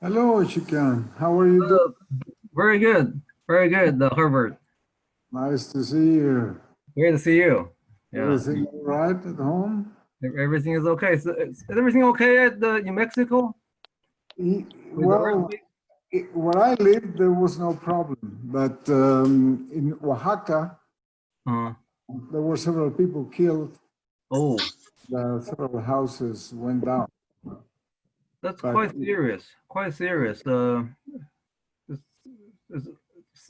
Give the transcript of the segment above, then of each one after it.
Hello, Chicken. How are you doing? Uh, very good, Herbert. Nice to see you. Great to see you. Yeah, Everything all right at home? everything is okay. So, is everything okay at in Mexico with the Well, earthquake? where I lived, there was no problem. But in Oaxaca, Uh, there were several people killed. oh, Several houses went down. that's But quite serious. Quite serious. It's, it's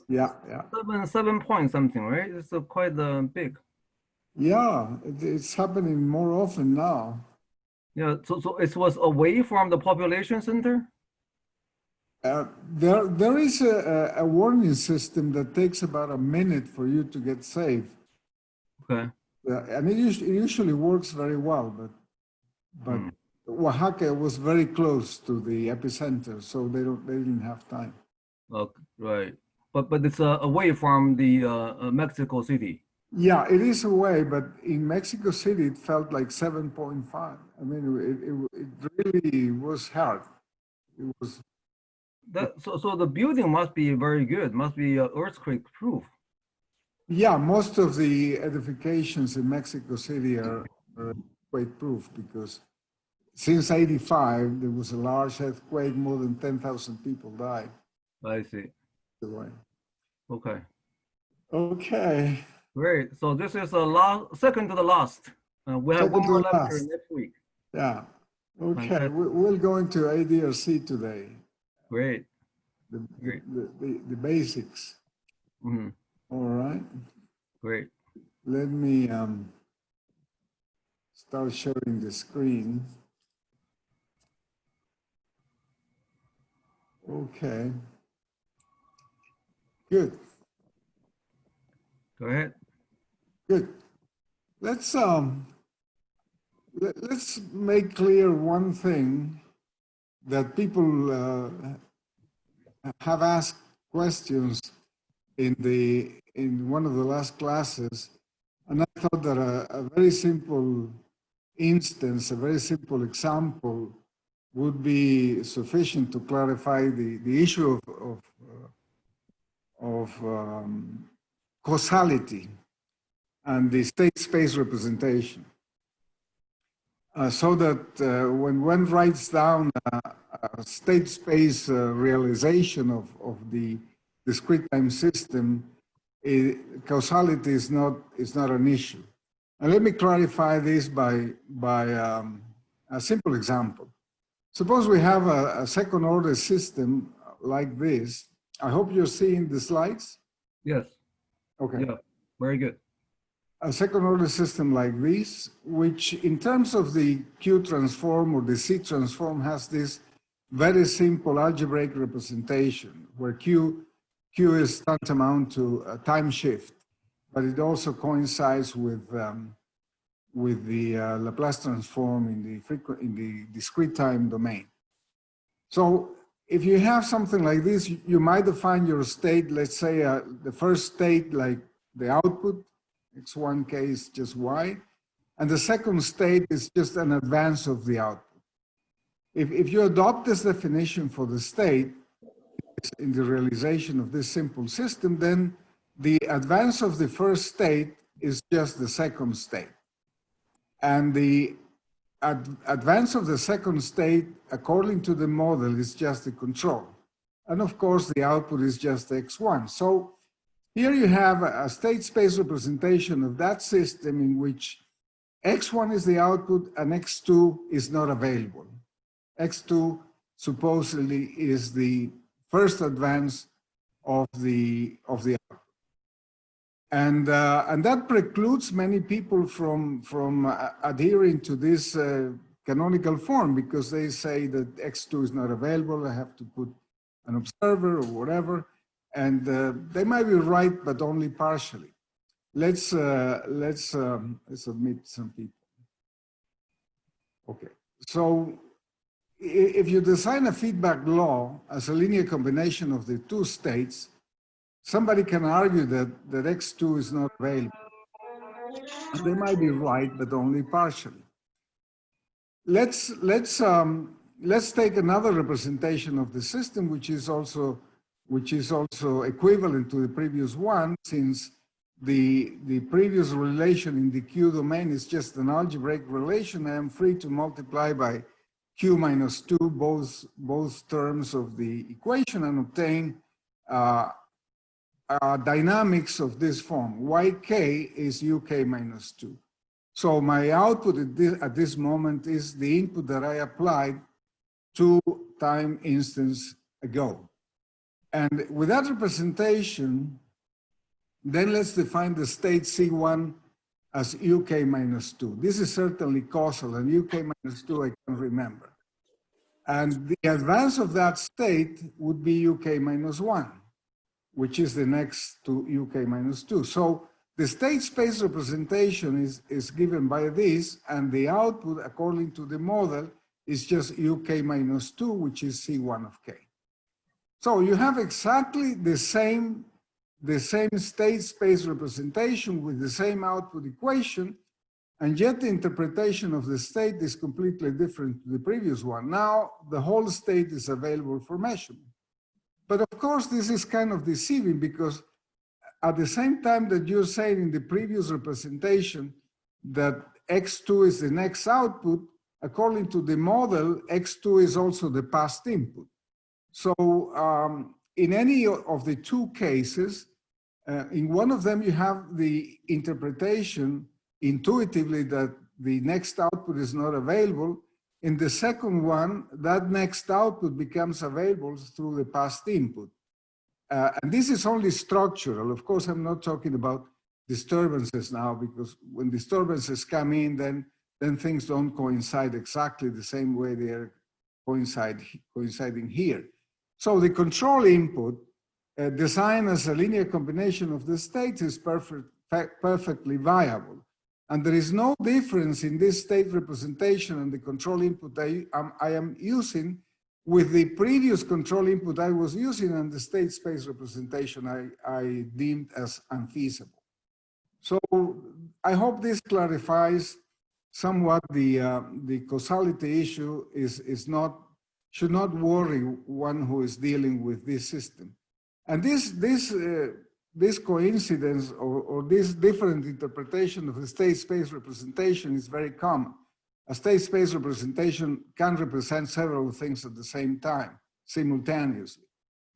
yeah, yeah. seven point something, right? It's quite big. Yeah, it's happening more often now. Yeah. So it was away from the population center. There is a warning system that takes about a minute for you to get safe. Okay. And it usually works very well, but Hmm. Oaxaca was very close to the epicenter, so they didn't have time. Okay. Right. But it's away from the Mexico City. Yeah, it is away, but in Mexico City, it felt like 7.5. I mean, it really was hard. It was, So the building must be very good, must be earthquake proof. yeah, most of the edifications in Mexico City are quake proof because since 85, there was a large earthquake, more than 10,000 people died. I see. Okay, Okay, great. So this is the last, second to the last. We have one second to more the lecture last. next week. Yeah. Okay, Fantastic. we'll go into ADRC today, Great, the, the, great. the basics. Hmm. All right. Great. Let me start sharing the screen. Okay. Good, Go ahead. good. Let's let's make clear one thing that people have asked questions in one of the last classes, and I thought that a very simple instance, a very simple example would be sufficient to clarify the issue of causality and the state space representation. So that when one writes down a state space realization of the discrete time system, causality is not an issue. And let me clarify this by a simple example. Suppose we have a second order system like this. I hope you're seeing the slides. Yes. Okay. Yeah. Very good. A second order system like this, which in terms of the Q transform or the C transform has this very simple algebraic representation where Q is tantamount to a time shift, but it also coincides with the Laplace transform in the discrete time domain. So if you have something like this, you might define your state, let's say the first state like the output, x1 case just y, and the second state is just an advance of the output. If you adopt this definition for the state in the realization of this simple system, then the advance of the first state is just the second state. And the advance of the second state, according to the model, is just the control. And of course, the output is just x1. So here you have a state space representation of that system in which x1 is the output and x2 is not available. x2 supposedly is the first advance of the output. And that precludes many people from adhering to this canonical form because they say that x2 is not available. I have to put an observer or whatever, and they might be right, but only partially. Let's admit some people. Okay, so if you design a feedback law as a linear combination of the two states, somebody can argue that x2 is not available. And they might be right, but only partially. Let's let's take another representation of the system, which is also equivalent to the previous one, since the previous relation in the Q domain is just an algebraic relation. I am free to multiply by Q minus 2 both terms of the equation and obtain dynamics of this form. Yk is uk minus 2. So my output at this moment is the input that I applied 2 time instance ago. And with that representation, then let's define the state C1 as uk minus 2. This is certainly causal, and uk minus 2 I can remember. And the advance of that state would be uk minus 1, which is the next to uk minus 2. So the state space representation is given by this, and the output, according to the model, is just uk minus 2, which is C1 of k. So you have exactly the same state space representation with the same output equation, and yet the interpretation of the state is completely different to the previous one. Now the whole state is available for measurement. But of course, this is kind of deceiving, because at the same time that you're saying in the previous representation that x2 is the next output, according to the model, x2 is also the past input. So in any of the two cases, in one of them you have the interpretation intuitively that the next output is not available. In the second one, that next output becomes available through the past input. And this is only structural. Of course, I'm not talking about disturbances now, because when disturbances come in, then things don't coincide exactly the same way they are coinciding here. So the control input, designed as a linear combination of the states, is perfectly viable. And there is no difference in this state representation and the control input I am using with the previous control input I was using and the state space representation I deemed as unfeasible. So I hope this clarifies somewhat the causality issue should not worry one who is dealing with this system. And this coincidence or this different interpretation of the state space representation is very common. A state space representation can represent several things at the same time, simultaneously.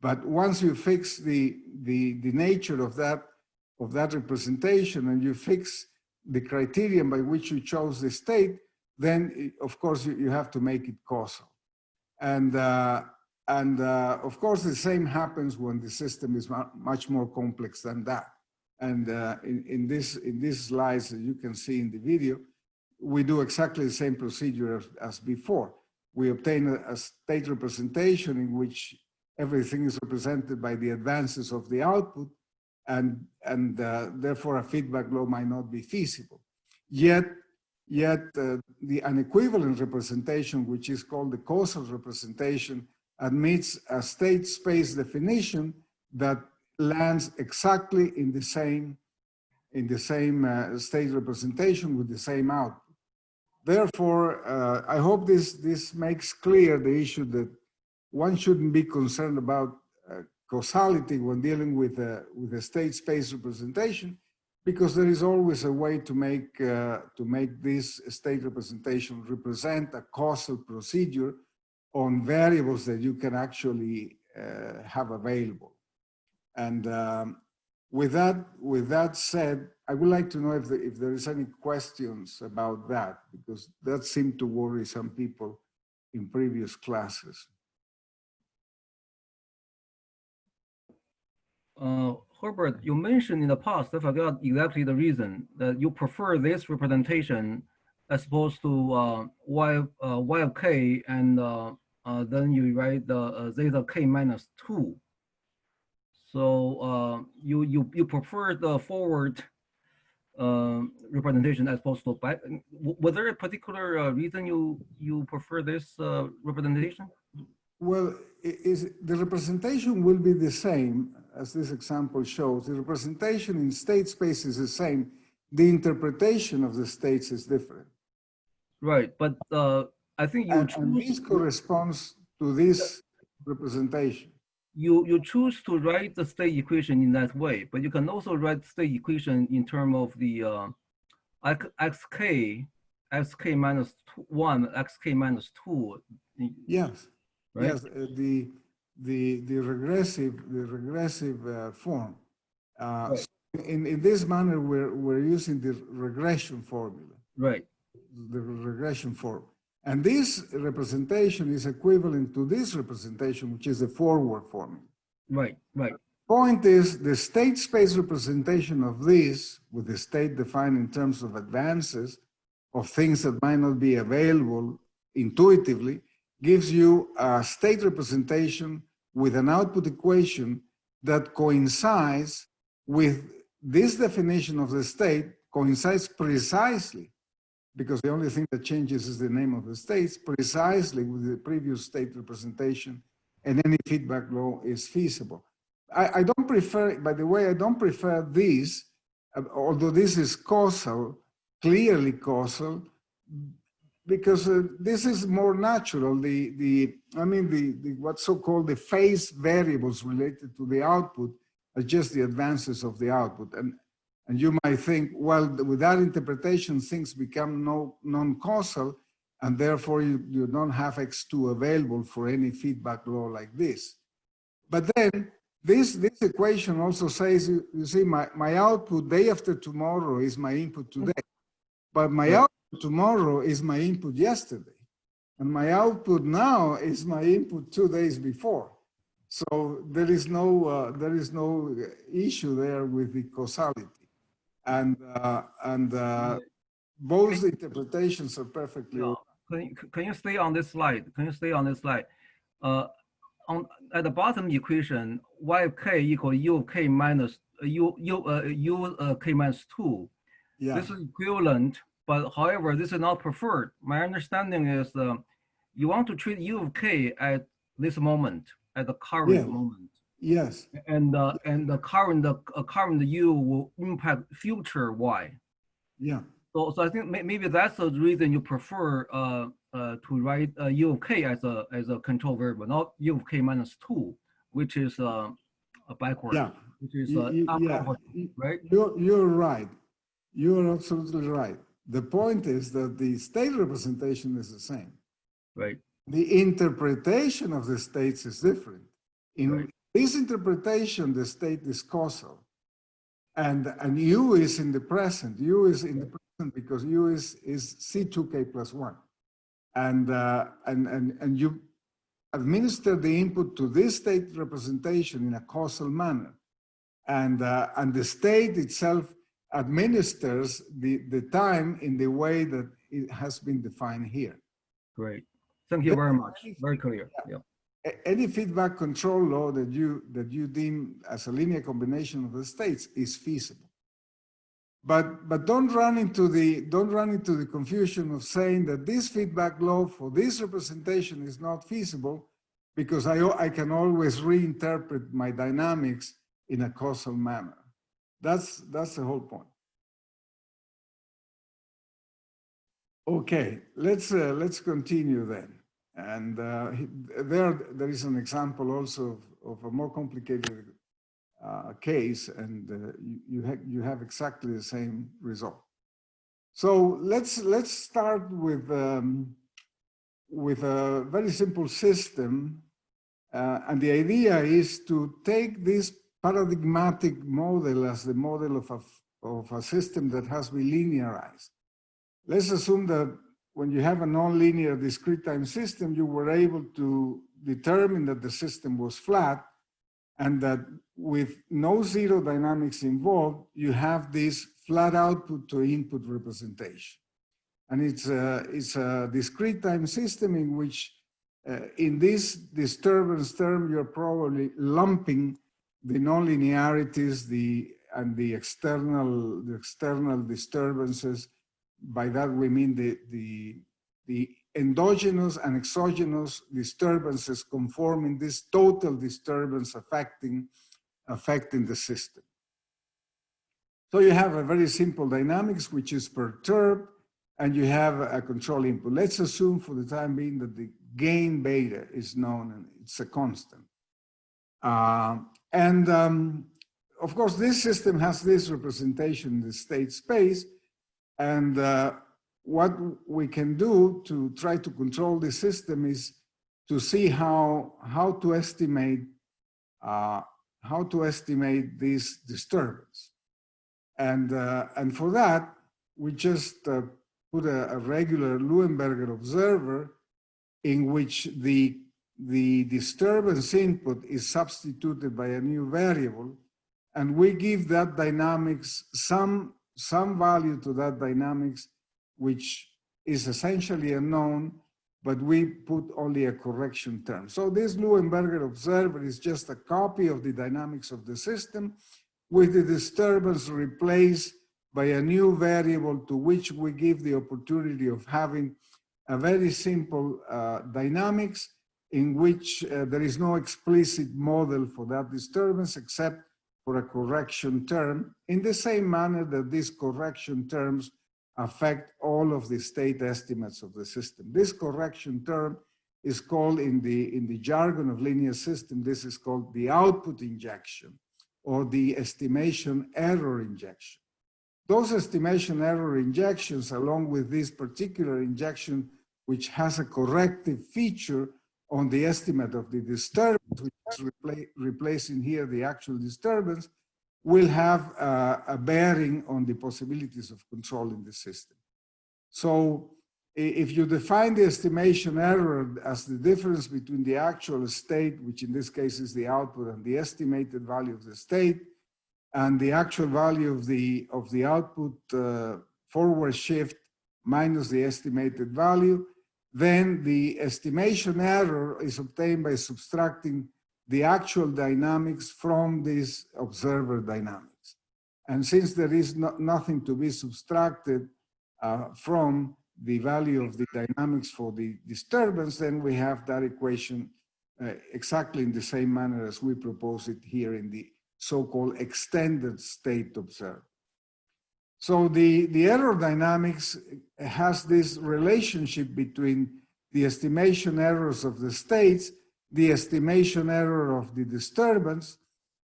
But once you fix the nature of that representation, and you fix the criterion by which you chose the state, then of course you have to make it causal. And of course the same happens when the system is much more complex than that. And in these slides that you can see in the video, we do exactly the same procedure as before. We obtain a state representation in which everything is represented by the advances of the output, and therefore a feedback law might not be feasible. Yet the unequivalent representation, which is called the causal representation, admits a state space definition that lands exactly in the same state representation with the same output. Therefore, I hope this makes clear the issue that one shouldn't be concerned about causality when dealing with a state space representation, because there is always a way to make this state representation represent a causal procedure on variables that you can actually have available. And with that said, I would like to know if there is any questions about that, because that seemed to worry some people in previous classes. Herbert, you mentioned in the past, I forgot exactly the reason, that you prefer this representation as opposed to y of k, and then you write the zeta k minus 2. So you prefer the forward representation as opposed to back. Was there a particular reason you prefer this representation? Well, the representation will be the same as this example shows. The representation in state space is the same. The interpretation of the states is different. Right, but I think you and this corresponds to this representation. You choose to write the state equation in that way, but you can also write state equation in terms of the xk minus 1, xk minus 2. Yes, Right? yes, the regressive form. Right. So in this manner, we're using the regression formula, Right. the regression form. And this representation is equivalent to this representation, which is the forward formula. Right. Right. Point is, the state space representation of this, with the state defined in terms of advances of things that might not be available intuitively, gives you a state representation with an output equation that coincides with this definition of the state, coincides precisely, because the only thing that changes is the name of the states, precisely with the previous state representation, and any feedback law is feasible. I don't prefer, by the way, I don't prefer this, although this is causal, clearly causal, because this is more natural. What's so-called the phase variables related to the output are just the advances of the output. And you might think, well, with that interpretation, things become non-causal, and therefore you don't have X2 available for any feedback law like this. But then this equation also says, you see, my output day after tomorrow is my input today, but my output tomorrow is my input yesterday. And my output now is my input 2 days before. So there is no issue there with the causality. And both interpretations are perfectly okay. Can you stay on this slide? Can you stay on this slide? At the bottom equation, yk equal u of k minus k minus 2. Yeah. This is equivalent, but however, this is not preferred. My understanding is you want to treat u of k at this moment, at the current moment. Yes. And the current u will impact future y. Yeah. So I think maybe that's the reason you prefer to write u of k as a control variable, not u of k minus 2, which is a backward. Yeah. Which is right? You're right. You're absolutely right. The point is that the state representation is the same. Right. The interpretation of the states is different. In this interpretation, the state is causal. And u is in the present. U is in the present because u is C2k plus 1. And you administer the input to this state representation in a causal manner. And the state itself administers the time in the way that it has been defined here. Great. Thank you very much. Very clear. Yeah. Any feedback control law that you deem as a linear combination of the states is feasible. But don't run into the confusion of saying that this feedback law for this representation is not feasible because I can always reinterpret my dynamics in a causal manner. That's the whole point. Okay, let's continue then. And there is an example also of a more complicated case, and you have exactly the same result. So let's start with a very simple system, and the idea is to take this paradigmatic model as the model of a system that has been linearized. Let's assume that when you have a nonlinear discrete time system, you were able to determine that the system was flat and that with no zero dynamics involved, you have this flat output to input representation. And it's a discrete time system in which in this disturbance term, you're probably lumping the nonlinearities and the external disturbances. By that we mean the endogenous and exogenous disturbances conforming this total disturbance affecting the system. So you have a very simple dynamics which is perturbed, and you have a control input. Let's assume for the time being that the gain beta is known and it's a constant. Of course, this system has this representation in the state space, and what we can do to try to control the system is to see how to estimate this disturbance, and for that we just put a regular Leuenberger observer in which the disturbance input is substituted by a new variable, and we give that dynamics some value to that dynamics, which is essentially unknown, but we put only a correction term. So this Leuenberger observer is just a copy of the dynamics of the system with the disturbance replaced by a new variable to which we give the opportunity of having a very simple dynamics in which there is no explicit model for that disturbance except for a correction term, in the same manner that these correction terms affect all of the state estimates of the system. This correction term is called in the jargon of linear system, this is called the output injection or the estimation error injection. Those estimation error injections, along with this particular injection, which has a corrective feature on the estimate of the disturbance, which is replacing here the actual disturbance, will have a bearing on the possibilities of controlling the system. So if you define the estimation error as the difference between the actual state, which in this case is the output, and the estimated value of the state, and the actual value of the output forward shift minus the estimated value, then the estimation error is obtained by subtracting the actual dynamics from this observer dynamics. And since there is nothing to be subtracted from the value of the dynamics for the disturbance, then we have that equation exactly in the same manner as we propose it here in the so-called extended state observer. So the error dynamics has this relationship between the estimation errors of the states, the estimation error of the disturbance,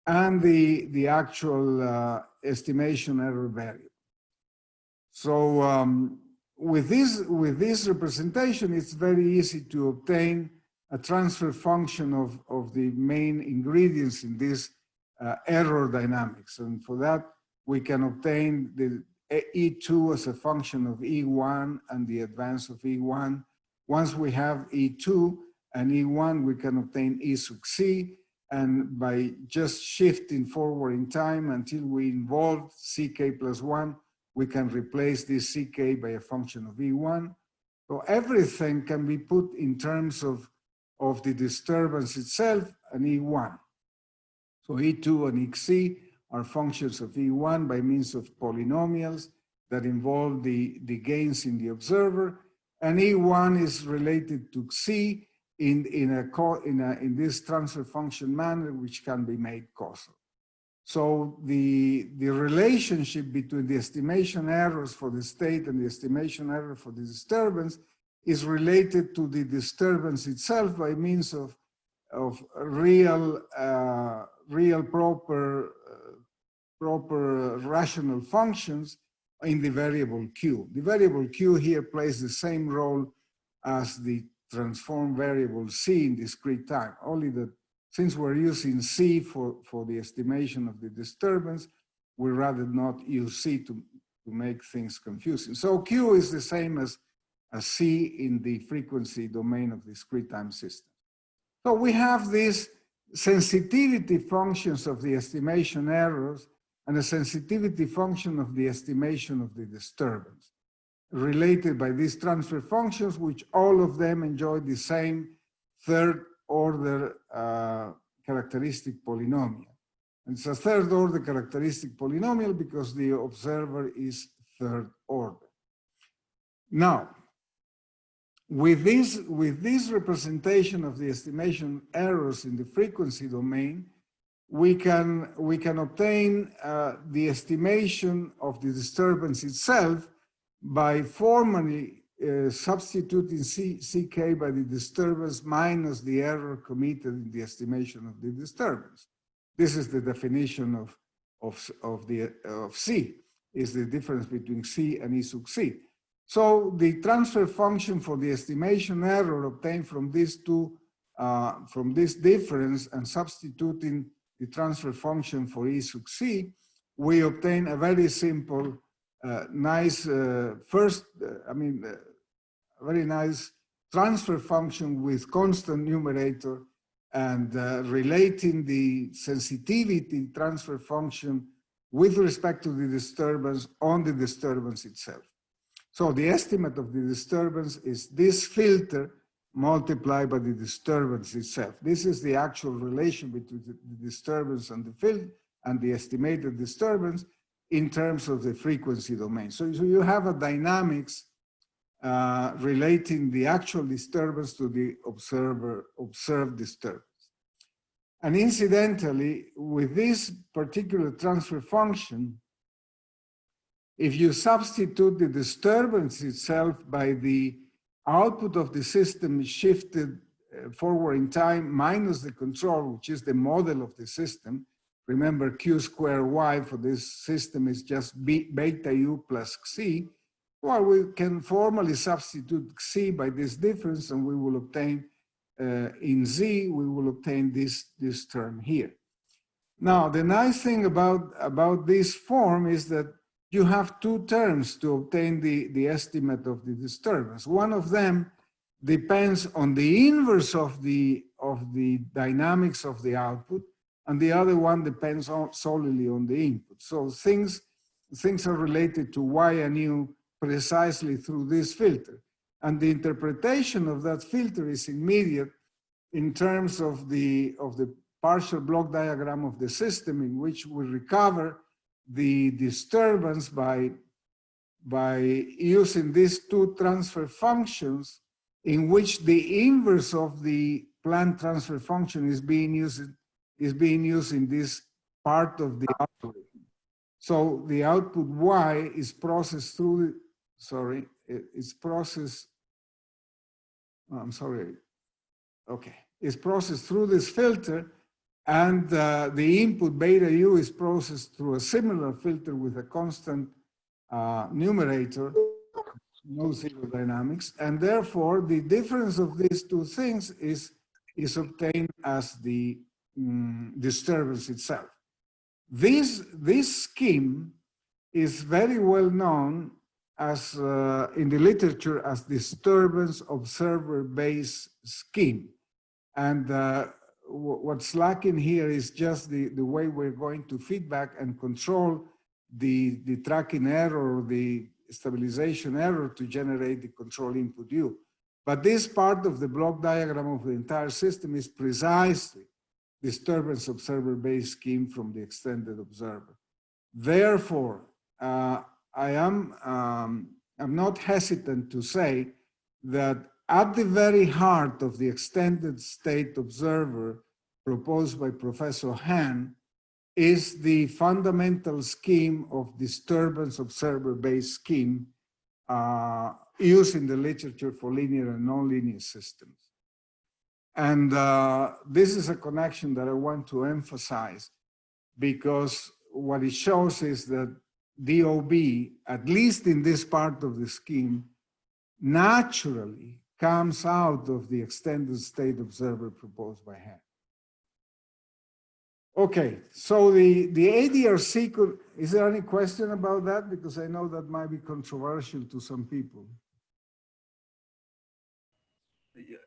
and the actual estimation error variable. So with this representation, it's very easy to obtain a transfer function of the main ingredients in this error dynamics. And for that, we can obtain the E2 as a function of E1 and the advance of E1. Once we have E2 and E1, we can obtain E sub C. And by just shifting forward in time until we involve CK plus 1, we can replace this CK by a function of E1. So everything can be put in terms of the disturbance itself and E1. So E2 and XC are functions of E1 by means of polynomials that involve the gains in the observer, and E1 is related to C in this transfer function manner, which can be made causal. So the relationship between the estimation errors for the state and the estimation error for the disturbance is related to the disturbance itself by means of real proper rational functions in the variable Q. The variable Q here plays the same role as the transform variable C in discrete time, only that since we're using C for the estimation of the disturbance, we rather not use C to make things confusing. So Q is the same as C in the frequency domain of discrete time systems. So we have these sensitivity functions of the estimation errors and a sensitivity function of the estimation of the disturbance, related by these transfer functions, which all of them enjoy the same third order characteristic polynomial. And it's a third order characteristic polynomial because the observer is third order. Now, with this representation of the estimation errors in the frequency domain, we can obtain the estimation of the disturbance itself by formally substituting CK by the disturbance minus the error committed in the estimation of the disturbance. This is the definition of C, is the difference between C and E sub C. So the transfer function for the estimation error obtained from these two, from this difference, and substituting the transfer function for E sub C, we obtain a very simple, nice very nice transfer function with constant numerator, and relating the sensitivity transfer function with respect to the disturbance on the disturbance itself. So the estimate of the disturbance is this filter multiplied by the disturbance itself. This is the actual relation between the disturbance and the field and the estimated disturbance in terms of the frequency domain. So you have a dynamics relating the actual disturbance to the observed disturbance. And incidentally, with this particular transfer function, if you substitute the disturbance itself by the output of the system shifted forward in time minus the control, which is the model of the system. Remember, Q square Y for this system is just beta U plus Xi. Well, we can formally substitute Xi by this difference, and we will obtain, in Z, we will obtain this term here. Now, the nice thing about this form is that you have two terms to obtain the estimate of the disturbance. One of them depends on the inverse of the dynamics of the output, and the other one depends solely on the input. So things are related to Y and U precisely through this filter. And the interpretation of that filter is immediate in terms of the partial block diagram of the system, in which we recover the disturbance by using these two transfer functions, in which the inverse of the planned transfer function is being used in this part of the algorithm. So the output Y is processed through, it's processed, it's processed through this filter, and the input beta U is processed through a similar filter with a constant numerator, no zero dynamics, and therefore the difference of these two things is obtained as the disturbance itself. This scheme is very well known as in the literature as disturbance observer-based scheme, and what's lacking here is just the way we're going to feedback and control the tracking error or the stabilization error to generate the control input U. But this part of the block diagram of the entire system is precisely disturbance observer-based scheme from the extended observer. Therefore, I'm not hesitant to say that at the very heart of the extended state observer proposed by Professor Han is the fundamental scheme of disturbance observer-based scheme used in the literature for linear and nonlinear systems. And this is a connection that I want to emphasize, because what it shows is that DOB, at least in this part of the scheme, naturally comes out of the extended state observer proposed by Han. Okay, so the ADRC could, is there any question about that? Because I know that might be controversial to some people.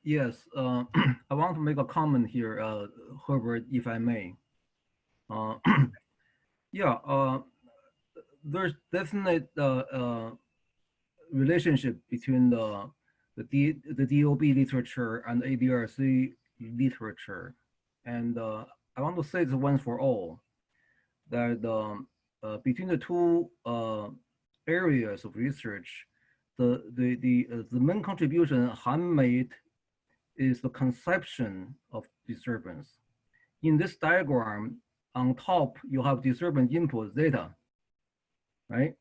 Yes, I want to make a comment here, Herbert, if I may. There's definite relationship between the DOB literature and ADRC literature. And I want to say this once for all, that between the two areas of research, the main contribution Han made is the conception of disturbance. In this diagram, on top, you have disturbance input zeta, right?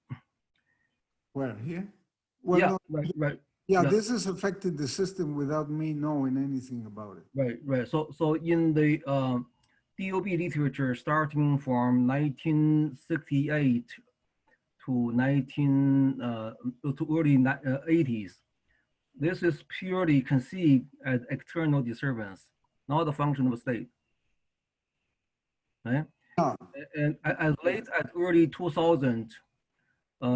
Where, here? Well, Yeah, no, right. yeah, Yeah, this has affected the system without me knowing anything about it. right. So in the DOB literature, starting from 1968 to to early 80s, this is purely conceived as external disturbance, not a function of state. Right? Yeah, And as late as early 2000,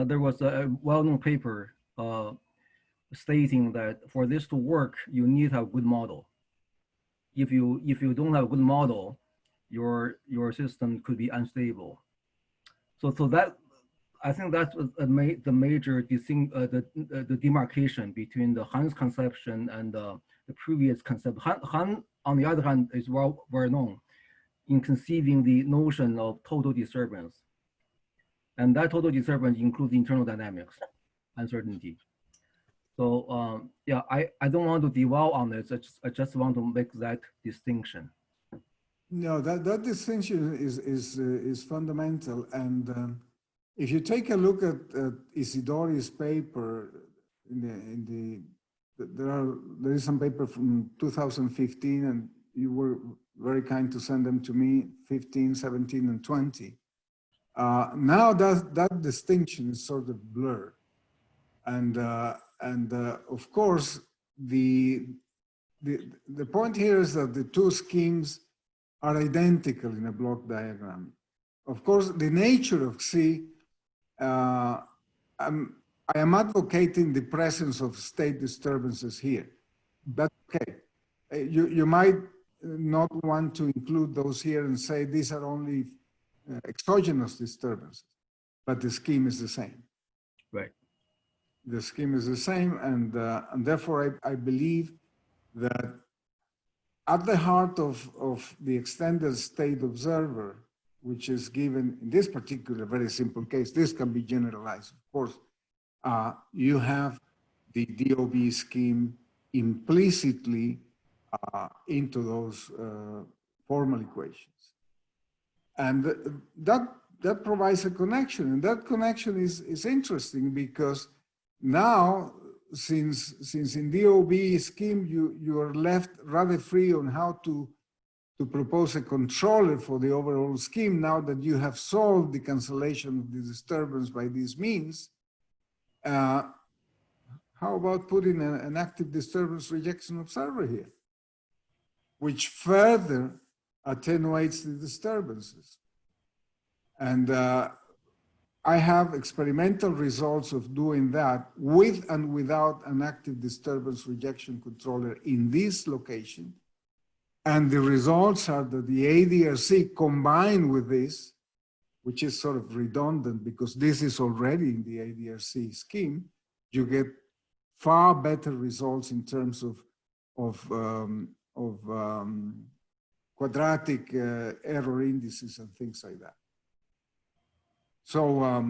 there was a well-known paper stating that for this to work, you need to have a good model. If you don't have a good model, your system could be unstable. So that I think that's the major the demarcation between the Han's conception and the previous concept. Han, on the other hand, is well known in conceiving the notion of total disturbance. And that total disturbance includes internal dynamics, uncertainty. So yeah, I don't want to dwell on this. I just want to make that distinction. no, that distinction is fundamental. And if you take a look at Isidori's paper, there is some paper from 2015, and you were very kind to send them to me, 15, 17, and 20. Now that distinction is sort of blurred. And of course, the point here is that the two schemes are identical in a block diagram. Of course, the nature of C, I am advocating the presence of state disturbances here. But okay, you might not want to include those here and say these are only exogenous disturbances, but the scheme is the same. Right. The scheme is the same, and therefore I believe that at the heart of the extended state observer, which is given in this particular very simple case, this can be generalized, of course, you have the DOB scheme implicitly into those formal equations. And that provides a connection, and that connection is interesting because now, since in DOB scheme, you are left rather free on how to propose a controller for the overall scheme, now that you have solved the cancellation of the disturbance by these means, how about putting an active disturbance rejection observer here, which further attenuates the disturbances? And I have experimental results of doing that with and without an active disturbance rejection controller in this location. And the results are that the ADRC combined with this, which is sort of redundant because this is already in the ADRC scheme, you get far better results in terms of quadratic error indices and things like that. So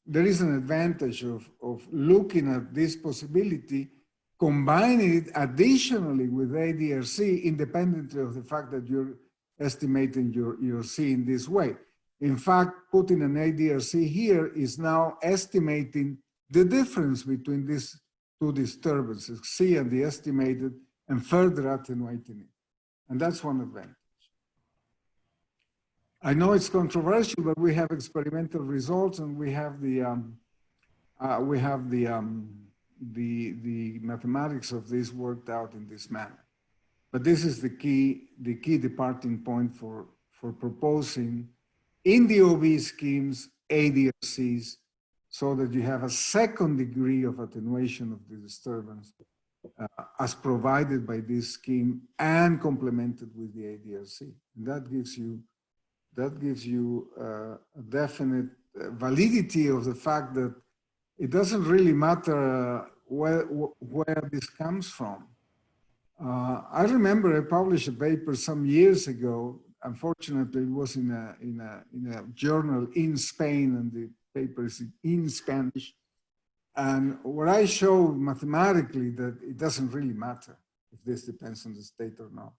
there is an advantage of looking at this possibility, combining it additionally with ADRC, independently of the fact that you're estimating your C in this way. In fact, putting an ADRC here is now estimating the difference between these two disturbances, C and the estimated, and further attenuating it. And that's one advantage. I know it's controversial, but we have experimental results, and we have the mathematics of this worked out in this manner. But this is the key departing point for proposing in the OB schemes ADRCs, so that you have a second degree of attenuation of the disturbance as provided by this scheme and complemented with the ADRC. And that gives you a definite validity of the fact that it doesn't really matter where this comes from. I remember I published a paper some years ago. Unfortunately, it was in a journal in Spain, and the paper is in Spanish. And where I show mathematically that it doesn't really matter if this depends on the state or not.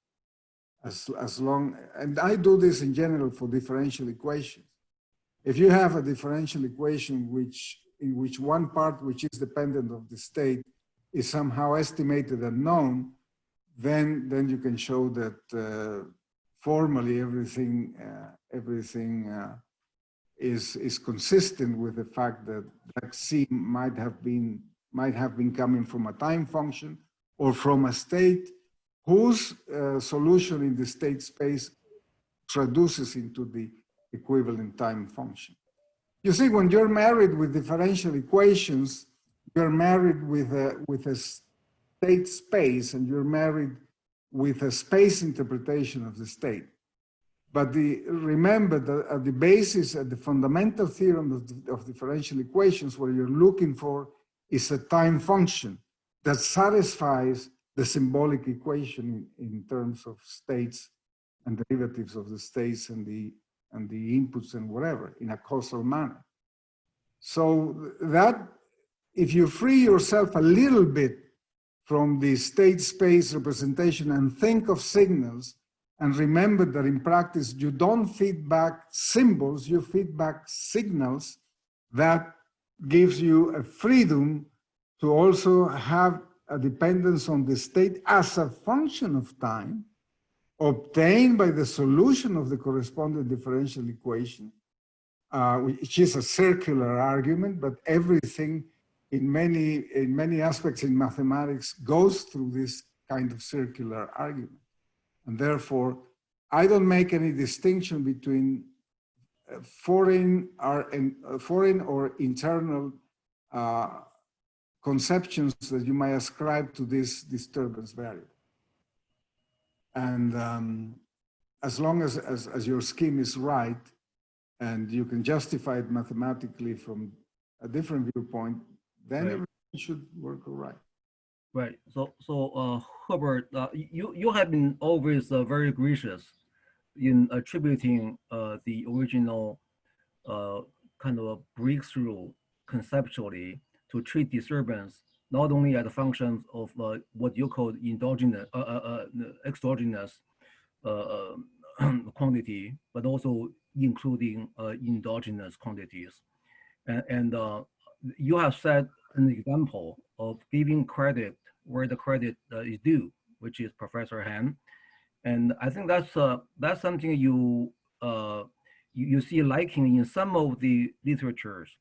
As long, and I do this in general for differential equations. If you have a differential equation which in which one part which is dependent of the state is somehow estimated and known, then you can show that formally everything is consistent with the fact that C might have been coming from a time function or from a state whose solution in the state space traduces into the equivalent time function. You see, when you're married with differential equations, you're married with a state space, and you're married with a space interpretation of the state. But remember that at the basis, at the fundamental theorem of differential equations, what you're looking for is a time function that satisfies the symbolic equation in terms of states and derivatives of the states and the inputs and whatever in a causal manner. So that if you free yourself a little bit from the state space representation and think of signals, and remember that in practice you don't feed back symbols, you feed back signals, that gives you a freedom to also have a dependence on the state as a function of time, obtained by the solution of the corresponding differential equation, which is a circular argument, but everything in many aspects in mathematics goes through this kind of circular argument. And therefore, I don't make any distinction between foreign or internal conceptions that you might ascribe to this disturbance variable. And as long as your scheme is right and you can justify it mathematically from a different viewpoint, then everything should work all right. Right. So Herbert, you have been always very gracious in attributing the original kind of a breakthrough conceptually to treat disturbance not only as a function of what you call endogenous, exogenous quantity, but also including endogenous quantities. And you have set an example of giving credit where the credit is due, which is Professor Han. And I think that's something you see liking in some of the literatures.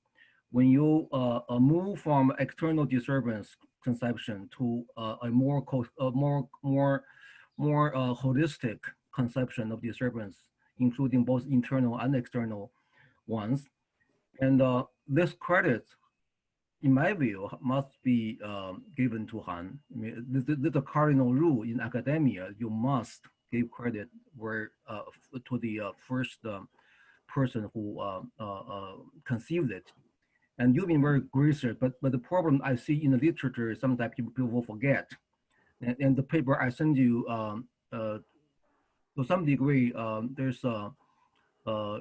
When you move from external disturbance conception to a more holistic conception of disturbance, including both internal and external ones, and this credit, in my view, must be given to Han. I mean, this is a cardinal rule in academia. You must give credit where to the first person who conceived it. And you've been very gracious, but the problem I see in the literature is sometimes people forget. And the paper I send you, to some degree, there's a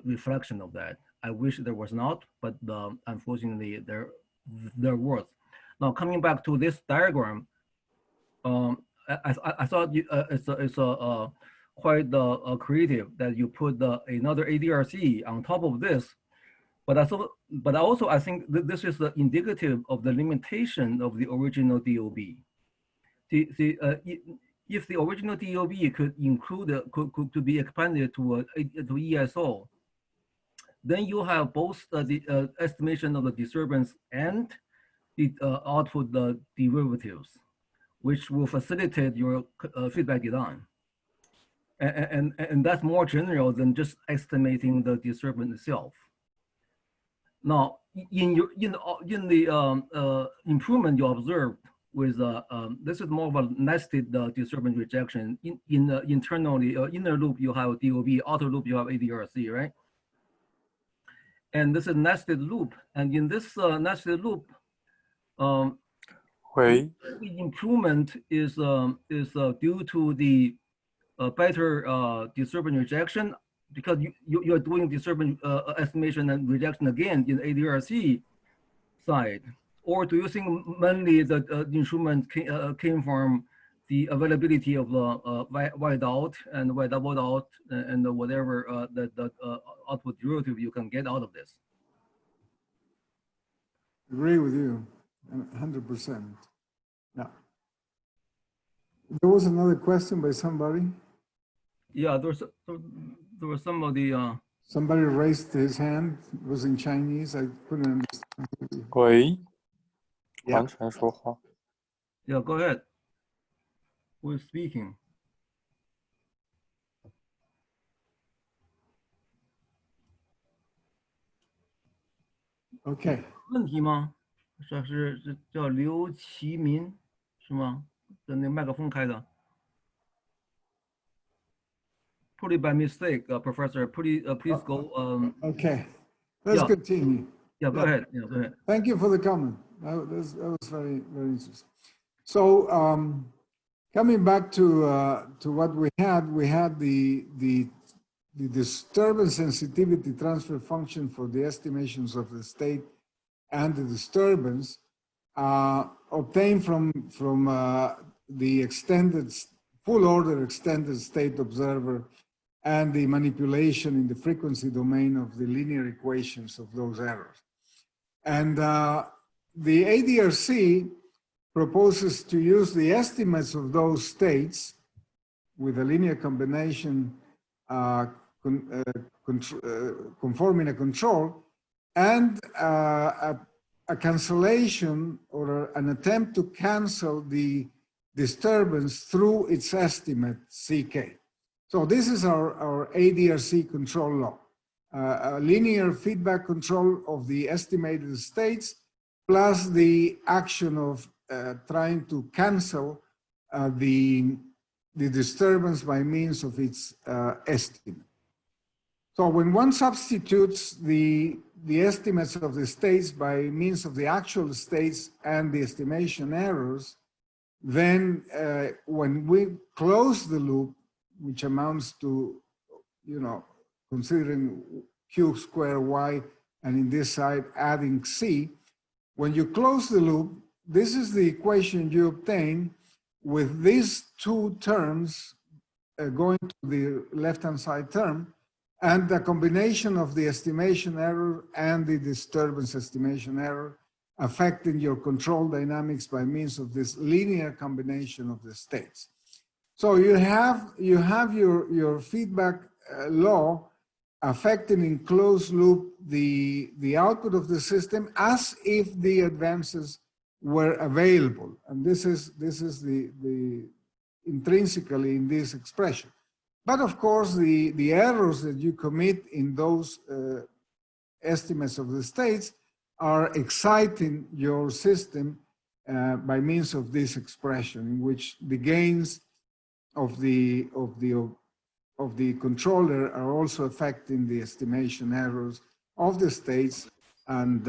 reflection of that. I wish there was not, but unfortunately there was. Now coming back to this diagram, I thought it's quite creative that you put another ADRC on top of this. But also I think that this is indicative of the limitation of the original DOB. If the original DOB could include could be expanded to ESO, then you have both the estimation of the disturbance and the output derivatives, which will facilitate your feedback design. And that's more general than just estimating the disturbance itself. Now, in the improvement you observed with this is more of a nested disturbance rejection. Internally, inner loop you have DOB, outer loop you have ADRC, right? And this is nested loop, and in this nested loop, the improvement is due to the better disturbance rejection, because you're doing disturbance estimation and rejection again in ADRC side, or do you think mainly the instrument came from the availability of Y dot and Y double dot and whatever the output derivative you can get out of this? Agree with you, 100%. Yeah. There was another question by somebody. Yeah, there was somebody. Somebody raised his hand. It was in Chinese. I couldn't understand. 喂， Yeah. 完全说话。 Yeah, go ahead. Who is speaking? Okay. 问题吗？是叫刘其民是吗？的那个麦克风开的。Put it by mistake, Professor. Please go. Okay. Let's Yeah. continue. Yeah, go ahead. Yeah, go ahead. Thank you for the comment. That was very, very interesting. So coming back to what we had the disturbance sensitivity transfer function for the estimations of the state and the disturbance obtained from the extended full order extended state observer and the manipulation in the frequency domain of the linear equations of those errors. And the ADRC proposes to use the estimates of those states with a linear combination conforming a control and a cancellation or an attempt to cancel the disturbance through its estimate CK. So this is our ADRC control law, a linear feedback control of the estimated states plus the action of trying to cancel the disturbance by means of its estimate. So when one substitutes the estimates of the states by means of the actual states and the estimation errors, then when we close the loop, which amounts to, considering Q square Y, and in this side adding C, when you close the loop, this is the equation you obtain with these two terms going to the left-hand side term, and the combination of the estimation error and the disturbance estimation error affecting your control dynamics by means of this linear combination of the states. So you have your feedback law affecting in closed loop the output of the system as if the advances were available, and this is the intrinsically in this expression. But of course, the errors that you commit in those estimates of the states are exciting your system by means of this expression, in which the gains of the controller are also affecting the estimation errors of the states, and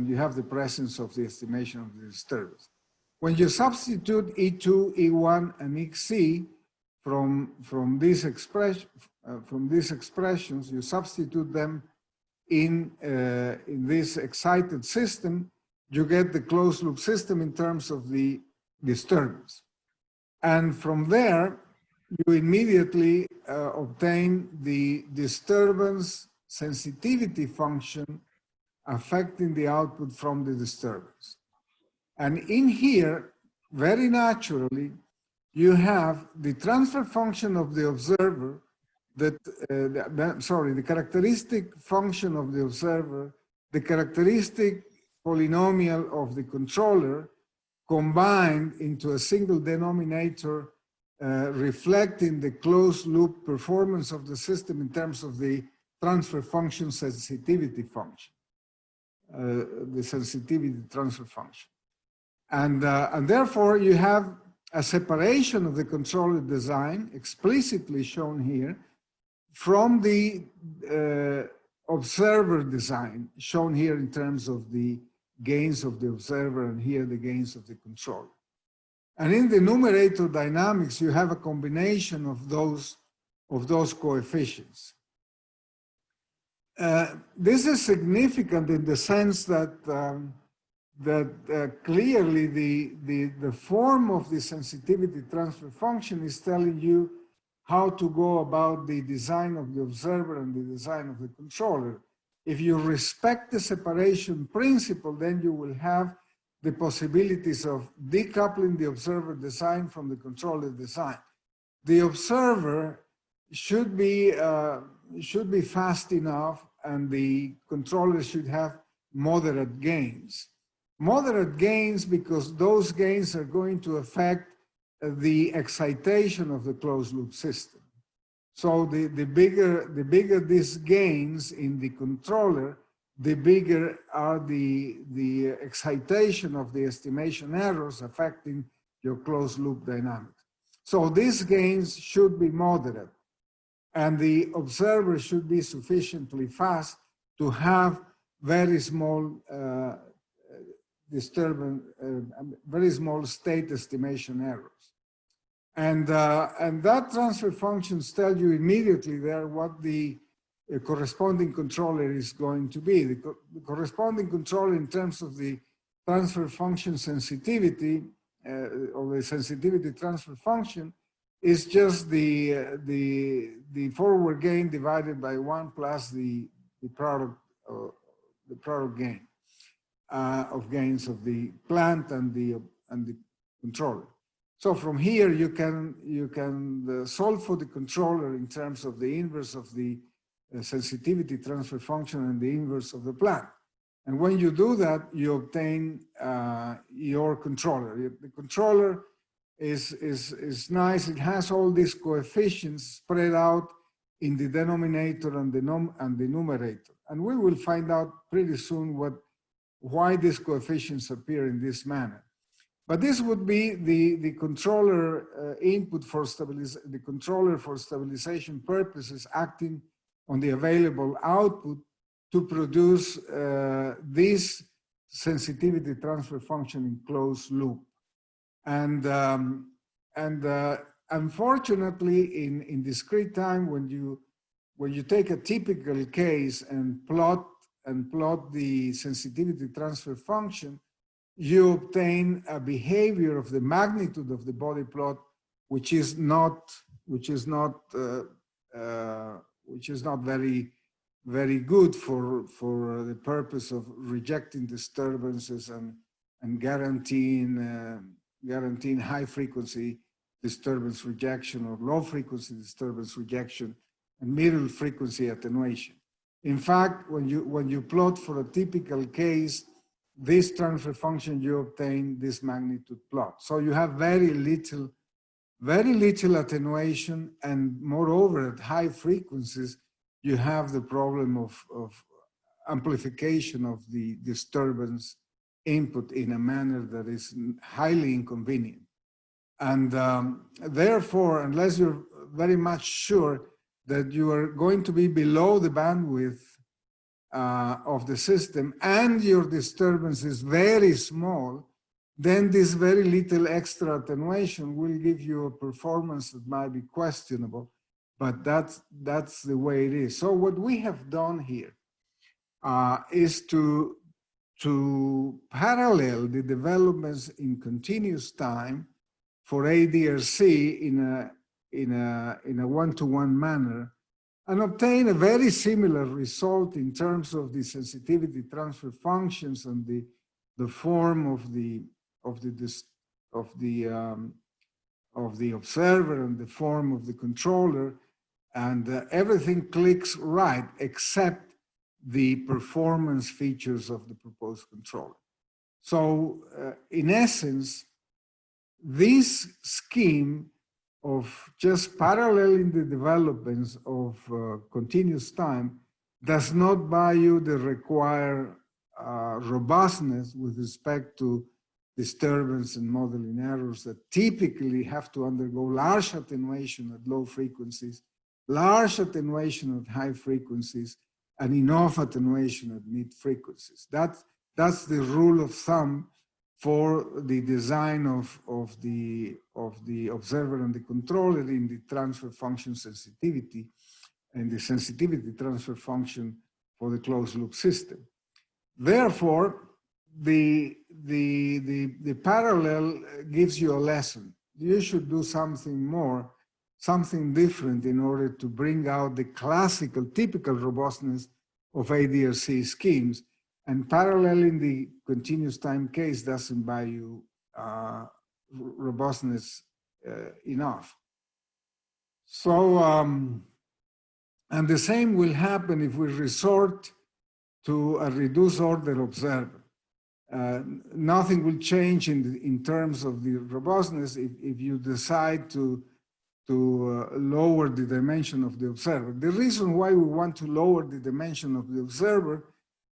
you have the presence of the estimation of the disturbance. When you substitute E2, E1, and XC from these expressions, you substitute them in this excited system, you get the closed loop system in terms of the disturbance. And from there, you immediately obtain the disturbance sensitivity function affecting the output from the disturbance. And in here, very naturally, you have the transfer function of the observer the characteristic function of the observer, the characteristic polynomial of the controller combined into a single denominator reflecting the closed loop performance of the system in terms of the transfer function sensitivity function, the sensitivity transfer function. And therefore you have a separation of the controller design explicitly shown here from the observer design shown here in terms of the gains of the observer and here the gains of the controller. And in the numerator dynamics, you have a combination of those coefficients. This is significant in the sense that clearly the form of the sensitivity transfer function is telling you how to go about the design of the observer and the design of the controller. If you respect the separation principle, then you will have the possibilities of decoupling the observer design from the controller design. The observer should be fast enough, and the controller should have moderate gains. Moderate gains because those gains are going to affect the excitation of the closed loop system. So the bigger these gains in the controller, the bigger are the excitation of the estimation errors affecting your closed loop dynamics. So these gains should be moderate, and the observer should be sufficiently fast to have very small disturbance, very small state estimation errors. And that transfer functions tell you immediately there what the corresponding controller is going to be. The corresponding controller in terms of the transfer function sensitivity, or the sensitivity transfer function, is just the forward gain divided by 1 plus the product gain of gains of the plant and the controller. So from here you can solve for the controller in terms of the inverse of the sensitivity transfer function and the inverse of the plant. And when you do that, you obtain your controller. The controller is nice. It has all these coefficients spread out in the denominator and the numerator. And we will find out pretty soon why these coefficients appear in this manner. But this would be the controller input for the controller for stabilization purposes acting on the available output to produce this sensitivity transfer function in closed loop. And unfortunately, in discrete time, when you take a typical case and plot the sensitivity transfer function, you obtain a behavior of the magnitude of the body plot, which is not very good for the purpose of rejecting disturbances and guaranteeing high frequency disturbance rejection or low frequency disturbance rejection and middle frequency attenuation. In fact, when you plot for a typical case, this transfer function, you obtain this magnitude plot. So you have very little attenuation, and moreover, at high frequencies, you have the problem of amplification of the disturbance input in a manner that is highly inconvenient. And therefore, unless you're very much sure that you are going to be below the bandwidth of the system and your disturbance is very small, then this very little extra attenuation will give you a performance that might be questionable, but that's the way it is. So what we have done here is to parallel the developments in continuous time for ADRC in a one-to-one manner, and obtain a very similar result in terms of the sensitivity transfer functions and the form of the observer and the form of the controller, and everything clicks right except the performance features of the proposed controller. So in essence, this scheme of just paralleling the developments of continuous time does not buy you the required robustness with respect to disturbance and modeling errors that typically have to undergo large attenuation at low frequencies, large attenuation at high frequencies, and enough attenuation at mid frequencies. That's the rule of thumb for the design of the observer and the controller in the transfer function sensitivity and the sensitivity transfer function for the closed loop system. Therefore, the parallel gives you a lesson. You should do something more, something different in order to bring out the classical, typical robustness of ADRC schemes. And paralleling the continuous time case doesn't buy you robustness enough. So, and the same will happen if we resort to a reduced order observer. Nothing will change in terms of the robustness if you decide to lower the dimension of the observer. The reason why we want to lower the dimension of the observer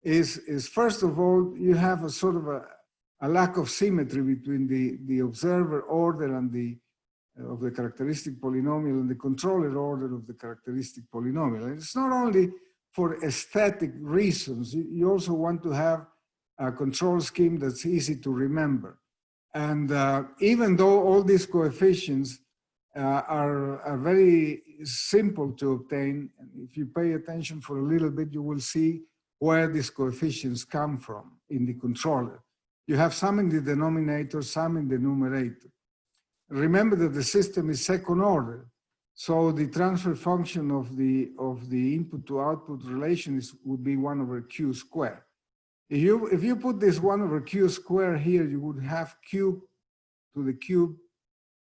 is first of all, you have a sort of a lack of symmetry between the observer order and of the characteristic polynomial and the controller order of the characteristic polynomial. And it's not only for aesthetic reasons, you also want to have a control scheme that's easy to remember. And even though all these coefficients are very simple to obtain, if you pay attention for a little bit, you will see where these coefficients come from in the controller. You have some in the denominator, some in the numerator. Remember that the system is second order, so the transfer function of the input to output relation would be 1 over q squared. If you put this 1 over q squared here, you would have q to the cube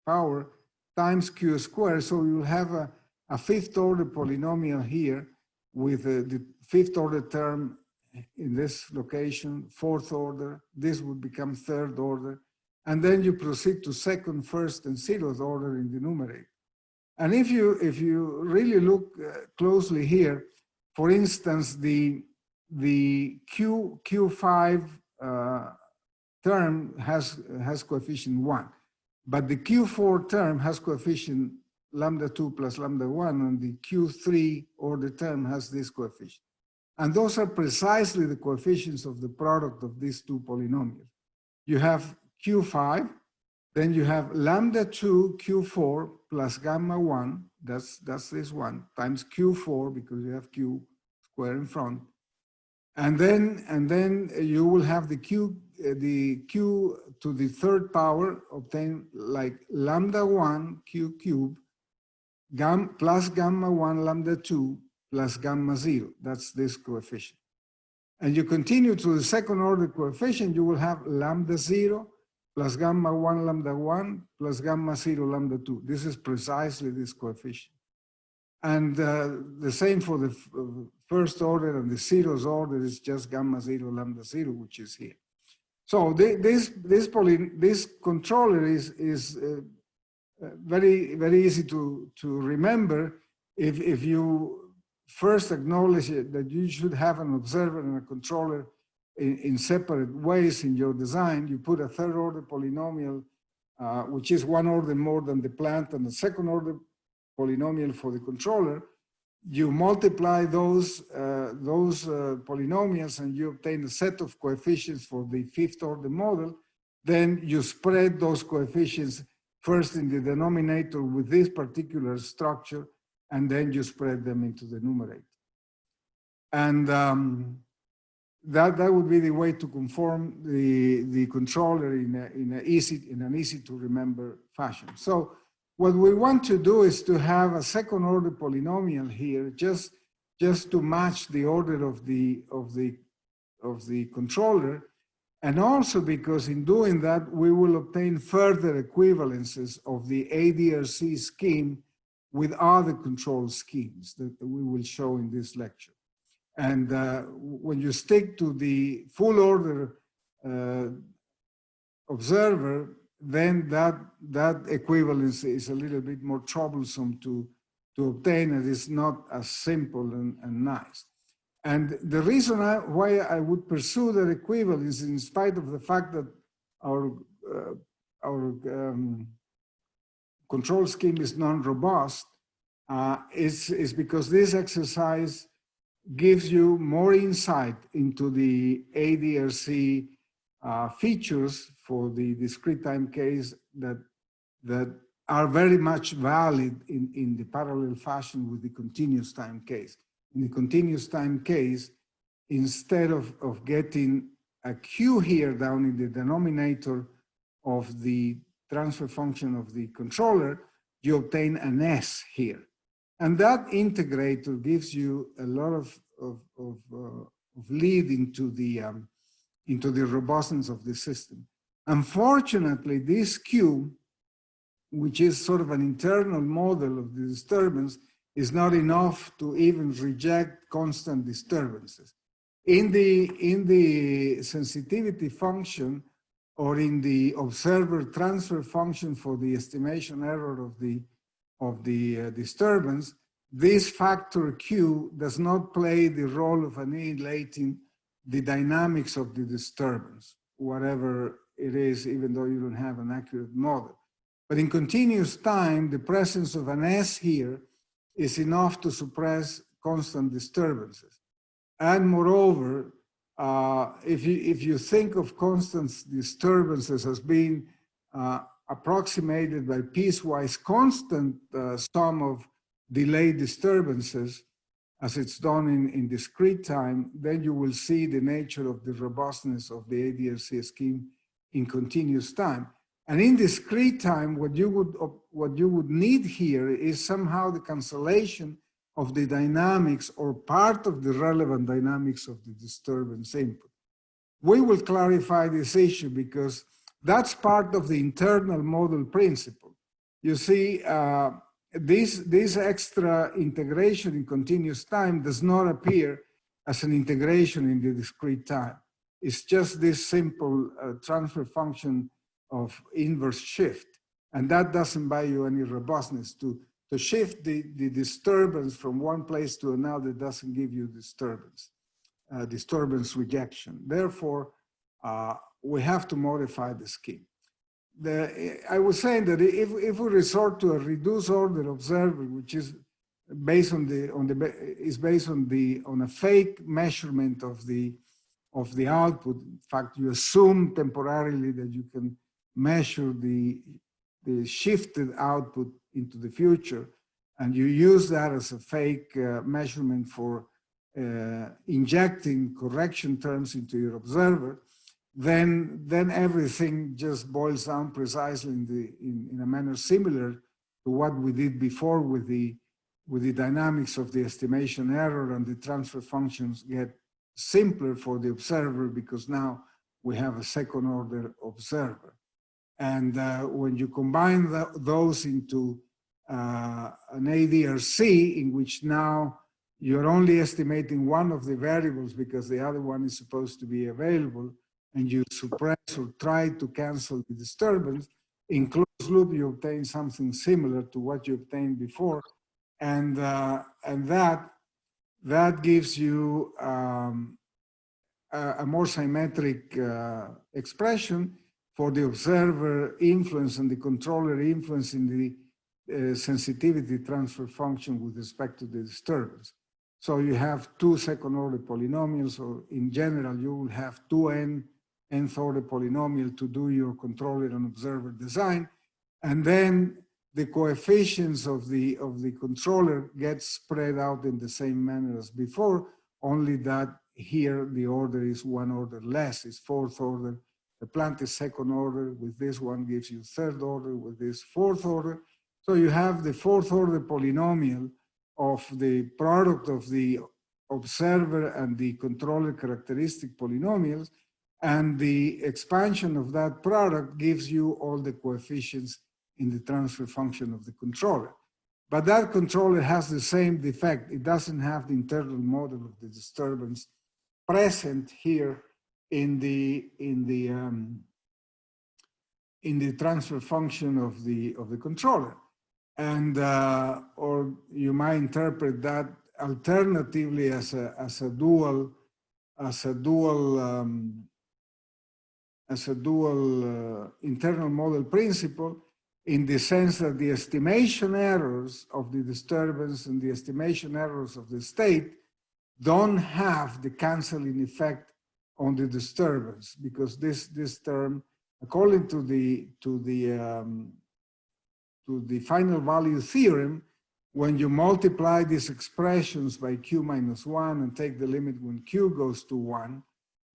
power times q squared, so you'll have a fifth order polynomial here with the fifth order term in this location, fourth order, this would become third order, and then you proceed to second, first, and zeroth order in the numerator. And if you really look closely here, for instance, the Q5 term has coefficient 1, but the Q4 term has coefficient lambda 2 plus lambda 1, and the Q3 order term has this coefficient. And those are precisely the coefficients of the product of these two polynomials. You have Q5, then you have lambda 2 Q4 plus gamma 1, that's this one, times Q4 because you have Q square in front. And then you will have the Q to the third power obtained like lambda 1 Q cubed plus gamma 1 lambda 2 plus gamma 0. That's this coefficient. And you continue to the second order coefficient, you will have lambda 0 plus gamma 1 lambda 1 plus gamma 0 lambda 2. This is precisely this coefficient. And the same for the first order, and the zeroth order is just gamma 0 lambda 0, which is here. So this controller is very easy to remember if you first acknowledge that you should have an observer and a controller in separate ways in your design. You put a third order polynomial, which is one order more than the plant, and the second order polynomial for the controller. You multiply those polynomials and you obtain a set of coefficients for the fifth order model. Then you spread those coefficients first in the denominator with this particular structure, and then you spread them into the numerator. And that would be the way to conform the controller in an easy to remember fashion. So what we want to do is to have a second order polynomial here, just to match the order of the controller, and also because in doing that we will obtain further equivalences of the ADRC scheme with other control schemes that we will show in this lecture. And when you stick to the full order observer, then that equivalence is a little bit more troublesome to obtain, and it's not as simple and nice. And the reason why I would pursue that equivalence, in spite of the fact that our control scheme is non-robust, is because this exercise gives you more insight into the ADRC features for the discrete time case that are very much valid in the parallel fashion with the continuous time case. In the continuous time case, instead of getting a Q here down in the denominator of the transfer function of the controller, you obtain an S here. And that integrator gives you a lot lead into the robustness of the system. Unfortunately, this Q, which is sort of an internal model of the disturbance, is not enough to even reject constant disturbances. In the sensitivity function, or in the observer transfer function for the estimation error of the disturbance, this factor Q does not play the role of annihilating the dynamics of the disturbance, whatever it is, even though you don't have an accurate model. But in continuous time, the presence of an S here is enough to suppress constant disturbances. And moreover, if you think of constant disturbances as being approximated by piecewise constant sum of delayed disturbances, as it's done in discrete time, then you will see the nature of the robustness of the ADRC scheme in continuous time. And in discrete time, what you would need here is somehow the cancellation of the dynamics or part of the relevant dynamics of the disturbance input. We will clarify this issue because that's part of the internal model principle. You see, this extra integration in continuous time does not appear as an integration in the discrete time. It's just this simple transfer function of inverse shift. And that doesn't buy you any robustness. To shift the disturbance from one place to another doesn't give you disturbance rejection. Therefore, we have to modify the scheme. I was saying that if we resort to a reduced order observer, which is based on a fake measurement of the output. In fact, you assume temporarily that you can measure the shifted output into the future, and you use that as a fake measurement for injecting correction terms into your observer, then everything just boils down precisely in a manner similar to what we did before with the dynamics of the estimation error, and the transfer functions get simpler for the observer because now we have a second order observer. And when you combine those into an ADRC, in which now you're only estimating one of the variables because the other one is supposed to be available, and you suppress or try to cancel the disturbance, in closed loop you obtain something similar to what you obtained before, and that gives you a more symmetric expression for the observer influence and the controller influence in the sensitivity transfer function with respect to the disturbance. So you have two second order polynomials, or in general, you will have two nth order polynomial to do your controller and observer design. And then the coefficients of the controller get spread out in the same manner as before, only that here the order is one order less, it's fourth order. The plant is second order, with this one gives you third order, with this fourth order. So you have the fourth order polynomial of the product of the observer and the controller characteristic polynomials, and the expansion of that product gives you all the coefficients in the transfer function of the controller. But that controller has the same defect. It doesn't have the internal model of the disturbance present here in the transfer function of the controller. And or you might interpret that alternatively as a dual internal model principle, in the sense that the estimation errors of the disturbance and the estimation errors of the state don't have the canceling effect on the disturbance, because this term, according to the final value theorem, when you multiply these expressions by q minus 1 and take the limit when q goes to 1,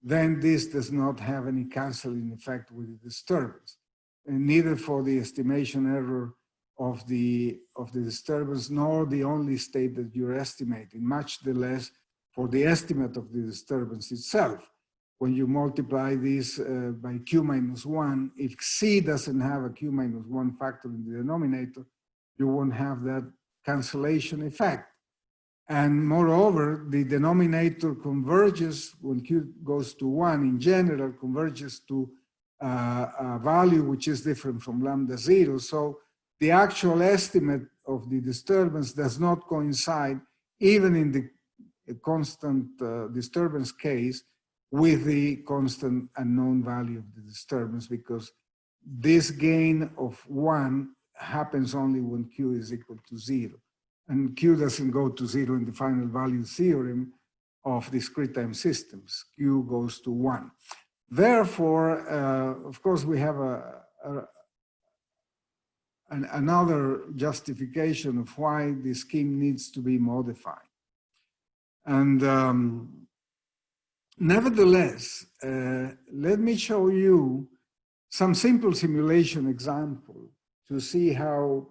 then this does not have any canceling effect with the disturbance, and neither for the estimation error of the disturbance nor the only state that you're estimating, much the less for the estimate of the disturbance itself. When you multiply this by q minus 1, if c doesn't have a q minus 1 factor in the denominator, you won't have that cancellation effect. And moreover, the denominator converges when q goes to 1, in general, converges to a value which is different from lambda 0. So the actual estimate of the disturbance does not coincide, even in the constant disturbance case, with the constant unknown value of the disturbance, because this gain of 1 happens only when q is equal to 0. And q doesn't go to 0 in the final value theorem of discrete time systems. Q goes to 1. Therefore, of course, we have another justification of why the scheme needs to be modified. And nevertheless, let me show you some simple simulation example to see how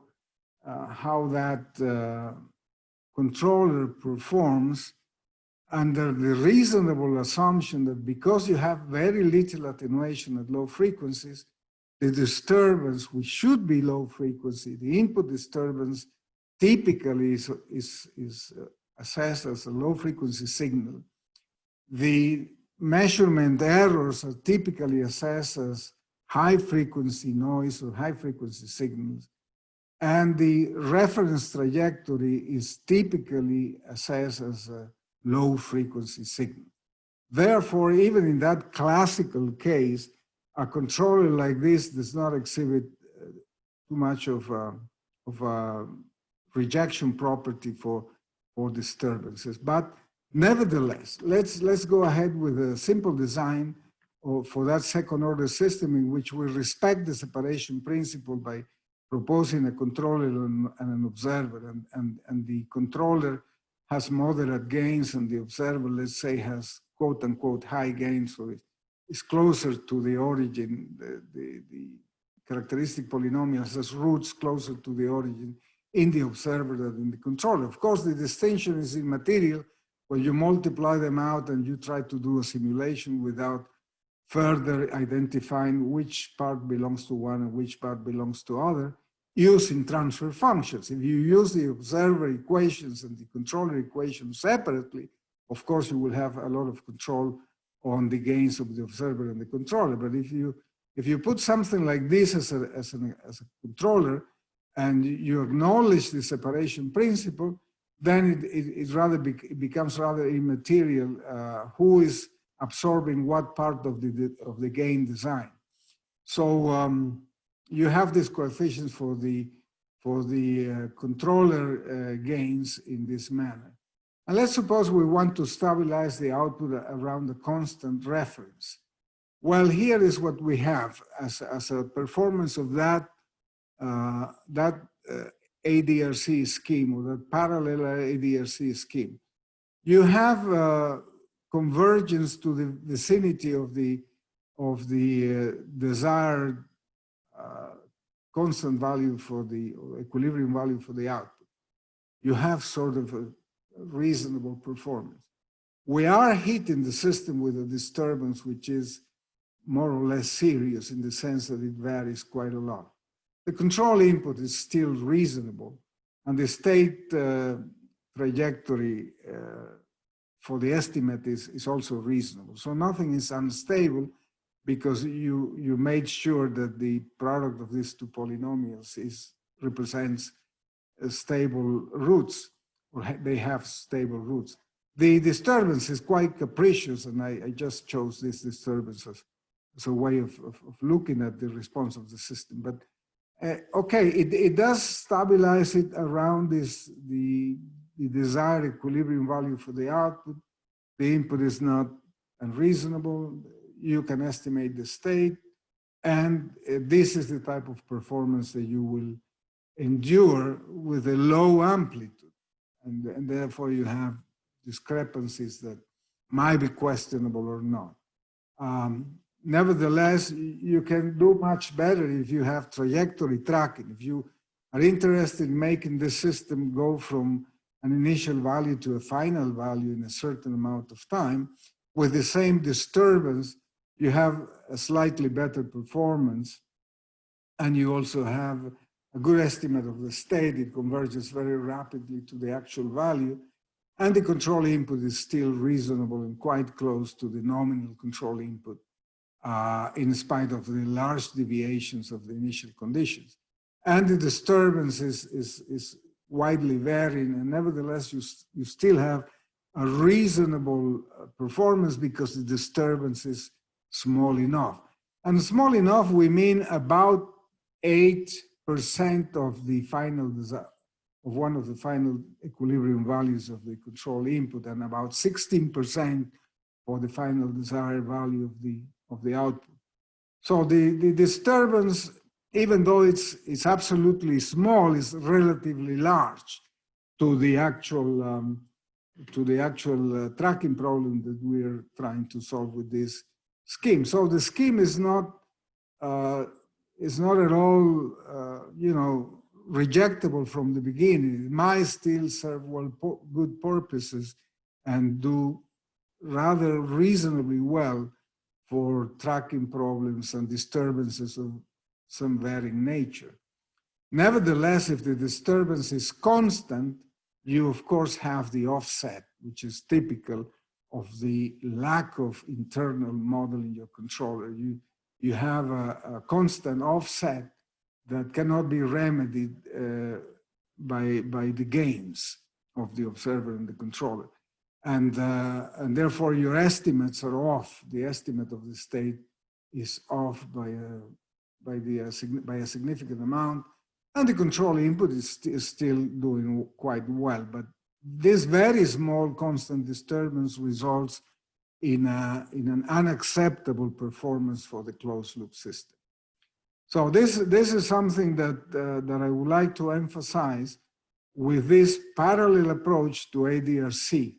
that controller performs under the reasonable assumption that because you have very little attenuation at low frequencies, the disturbance, which should be low frequency, the input disturbance typically is assessed as a low frequency signal. The measurement errors are typically assessed as high frequency noise or high frequency signals. And the reference trajectory is typically assessed as a low frequency signal. Therefore, even in that classical case, a controller like this does not exhibit too much of a rejection property for disturbances. But nevertheless, let's go ahead with a simple design for that second order system in which we respect the separation principle by proposing a controller and an observer, and the controller has moderate gains and the observer, let's say, has quote unquote high gains, so it's closer to the origin. The characteristic polynomials has roots closer to the origin in the observer than in the controller. Of course, the distinction is immaterial when you multiply them out and you try to do a simulation without further identifying which part belongs to one and which part belongs to other, using transfer functions. If you use the observer equations and the controller equations separately, of course, you will have a lot of control on the gains of the observer and the controller. But if you put something like this as a controller and you acknowledge the separation principle, then it becomes rather immaterial who is absorbing what part of the gain design. So you have these coefficients for the controller gains in this manner. And let's suppose we want to stabilize the output around a constant reference. Well, here is what we have as a performance of that ADRC scheme, or that parallel ADRC scheme. You have convergence to the vicinity of the desired constant value for the equilibrium value for the output. You have sort of a reasonable performance. We are hitting the system with a disturbance which is more or less serious in the sense that it varies quite a lot. The control input is still reasonable, and the state trajectory for the estimate is also reasonable. So nothing is unstable because you made sure that the product of these two polynomials represents stable roots, or they have stable roots. The disturbance is quite capricious, and I just chose this disturbance as a way of looking at the response of the system. But okay, it does stabilize it around the desired equilibrium value for the output. The input is not unreasonable. You can estimate the state. And this is the type of performance that you will endure with a low amplitude. And therefore you have discrepancies that might be questionable or not. Nevertheless, you can do much better if you have trajectory tracking. If you are interested in making the system go from an initial value to a final value in a certain amount of time, with the same disturbance, you have a slightly better performance, and you also have a good estimate of the state. It converges very rapidly to the actual value, and the control input is still reasonable and quite close to the nominal control input, in spite of the large deviations of the initial conditions. And the disturbance is widely varying, and nevertheless, you still have a reasonable performance because the disturbance is small enough. And small enough, we mean about 8% of the final of one of the final equilibrium values of the control input, and about 16% for the final desired value of the output. So the disturbance, even though it's absolutely small, is relatively large to the actual tracking problem that we're trying to solve with this scheme. So the scheme is not at all, rejectable from the beginning. It might still serve good purposes and do rather reasonably well for tracking problems and disturbances of some varying nature. Nevertheless, if the disturbance is constant, you of course have the offset, which is typical of the lack of internal model in your controller. You have a constant offset that cannot be remedied by the gains of the observer and the controller. And therefore your estimates are off. The estimate of the state is off by a significant amount, and the control input is still doing quite well. But this very small constant disturbance results in an unacceptable performance for the closed loop system. So this is something that I would like to emphasize with this parallel approach to ADRC.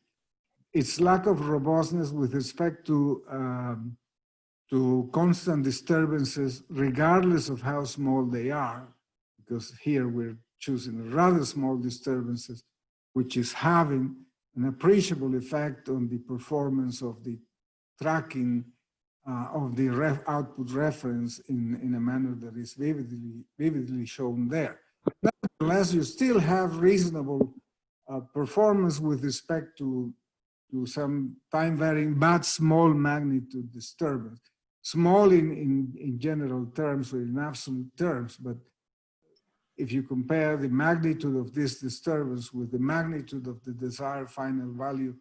Its lack of robustness with respect to constant disturbances, regardless of how small they are, because here we're choosing rather small disturbances, which is having an appreciable effect on the performance of the tracking of the output reference in a manner that is vividly shown there. Nevertheless, you still have reasonable performance with respect to some time varying but small magnitude disturbance. Small in general terms or in absolute terms, but if you compare the magnitude of this disturbance with the magnitude of the desired final value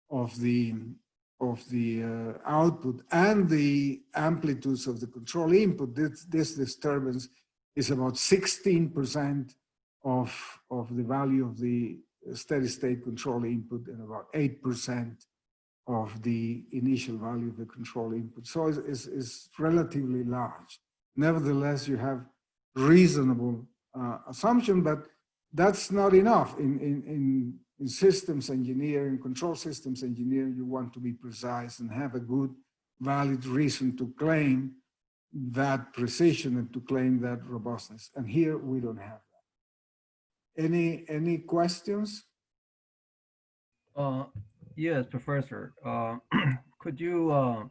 of the output and the amplitudes of the control input, this disturbance is about 16% of the value of the steady state control input and about 8% of the initial value of the control input. So it's relatively large. Nevertheless, you have reasonable assumption, but that's not enough. In systems engineering, control systems engineering, you want to be precise and have a good, valid reason to claim that precision and to claim that robustness. And here we don't have that. Any questions? Yes, Professor. Could you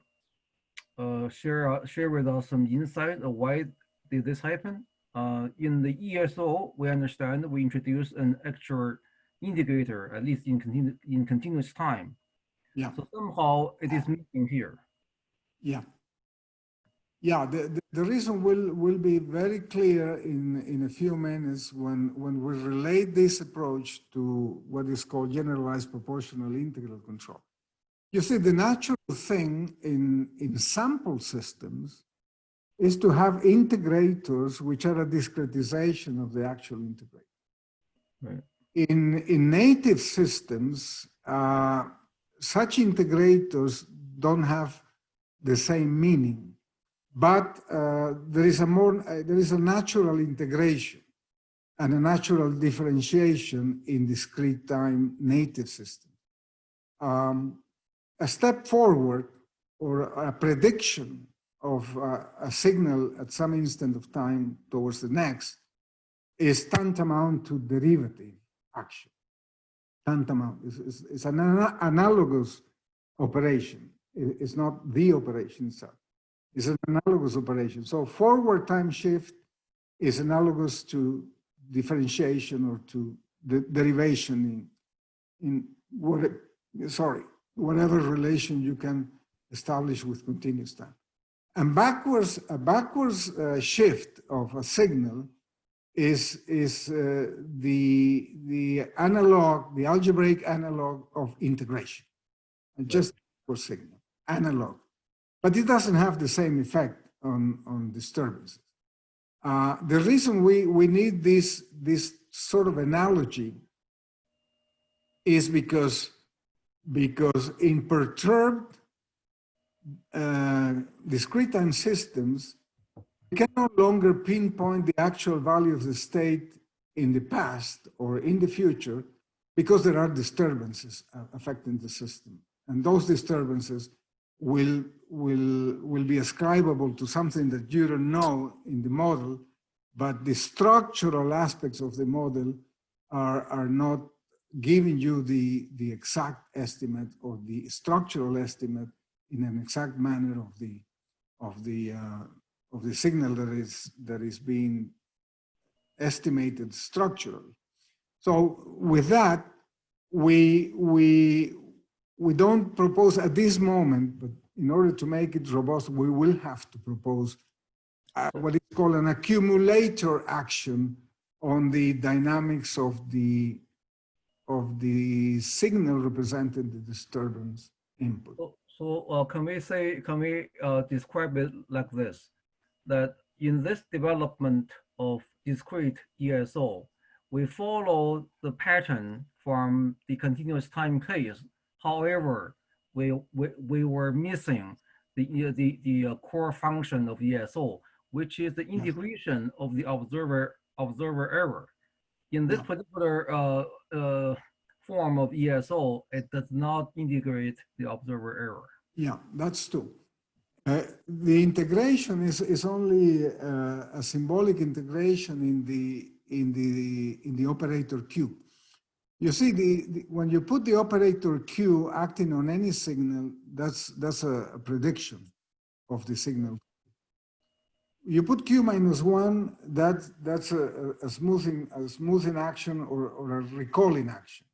share with us some insight of why did this happen? In the ESO, we understand we introduced an actual integrator, at least in continuous time. Yeah. So somehow it is missing here. Yeah. Yeah, the reason will be very clear in a few minutes when we relate this approach to what is called generalized proportional integral control. You see, the natural thing in sample systems is to have integrators which are a discretization of the actual integrator. Right. In native systems, such integrators don't have the same meaning. But there is a natural integration and a natural differentiation in discrete time native systems. A step forward or a prediction of a signal at some instant of time towards the next is tantamount to derivative action. tantamount. It's an analogous operation. It's not the operation itself. It's an analogous operation. So forward time shift is analogous to differentiation or to the derivation in whatever relation you can establish with continuous time. And a backwards shift of a signal is the analog, the algebraic analog of integration. And just for signal, analog. But it doesn't have the same effect on disturbances. The reason we need this sort of analogy is because in perturbed discrete time systems, we can no longer pinpoint the actual value of the state in the past or in the future because there are disturbances affecting the system. And those disturbances will be ascribable to something that you don't know in the model, but the structural aspects of the model are not giving you the exact estimate or the structural estimate in an exact manner of the signal that is being estimated structurally. So with that, we don't propose at this moment, but in order to make it robust, we will have to propose what is called an accumulator action on the dynamics of the signal representing the disturbance input. So can we describe it like this, that in this development of discrete ESO, we follow the pattern from the continuous time case. However, we were missing the core function of ESO, which is the integration of the observer error. In this particular form of ESO, it does not integrate the observer error. Yeah, that's true. The integration is only a symbolic integration in the operator Q. You see, when you put the operator Q acting on any signal, that's a prediction of the signal. You put Q minus 1, that's a smoothing action or a recalling action.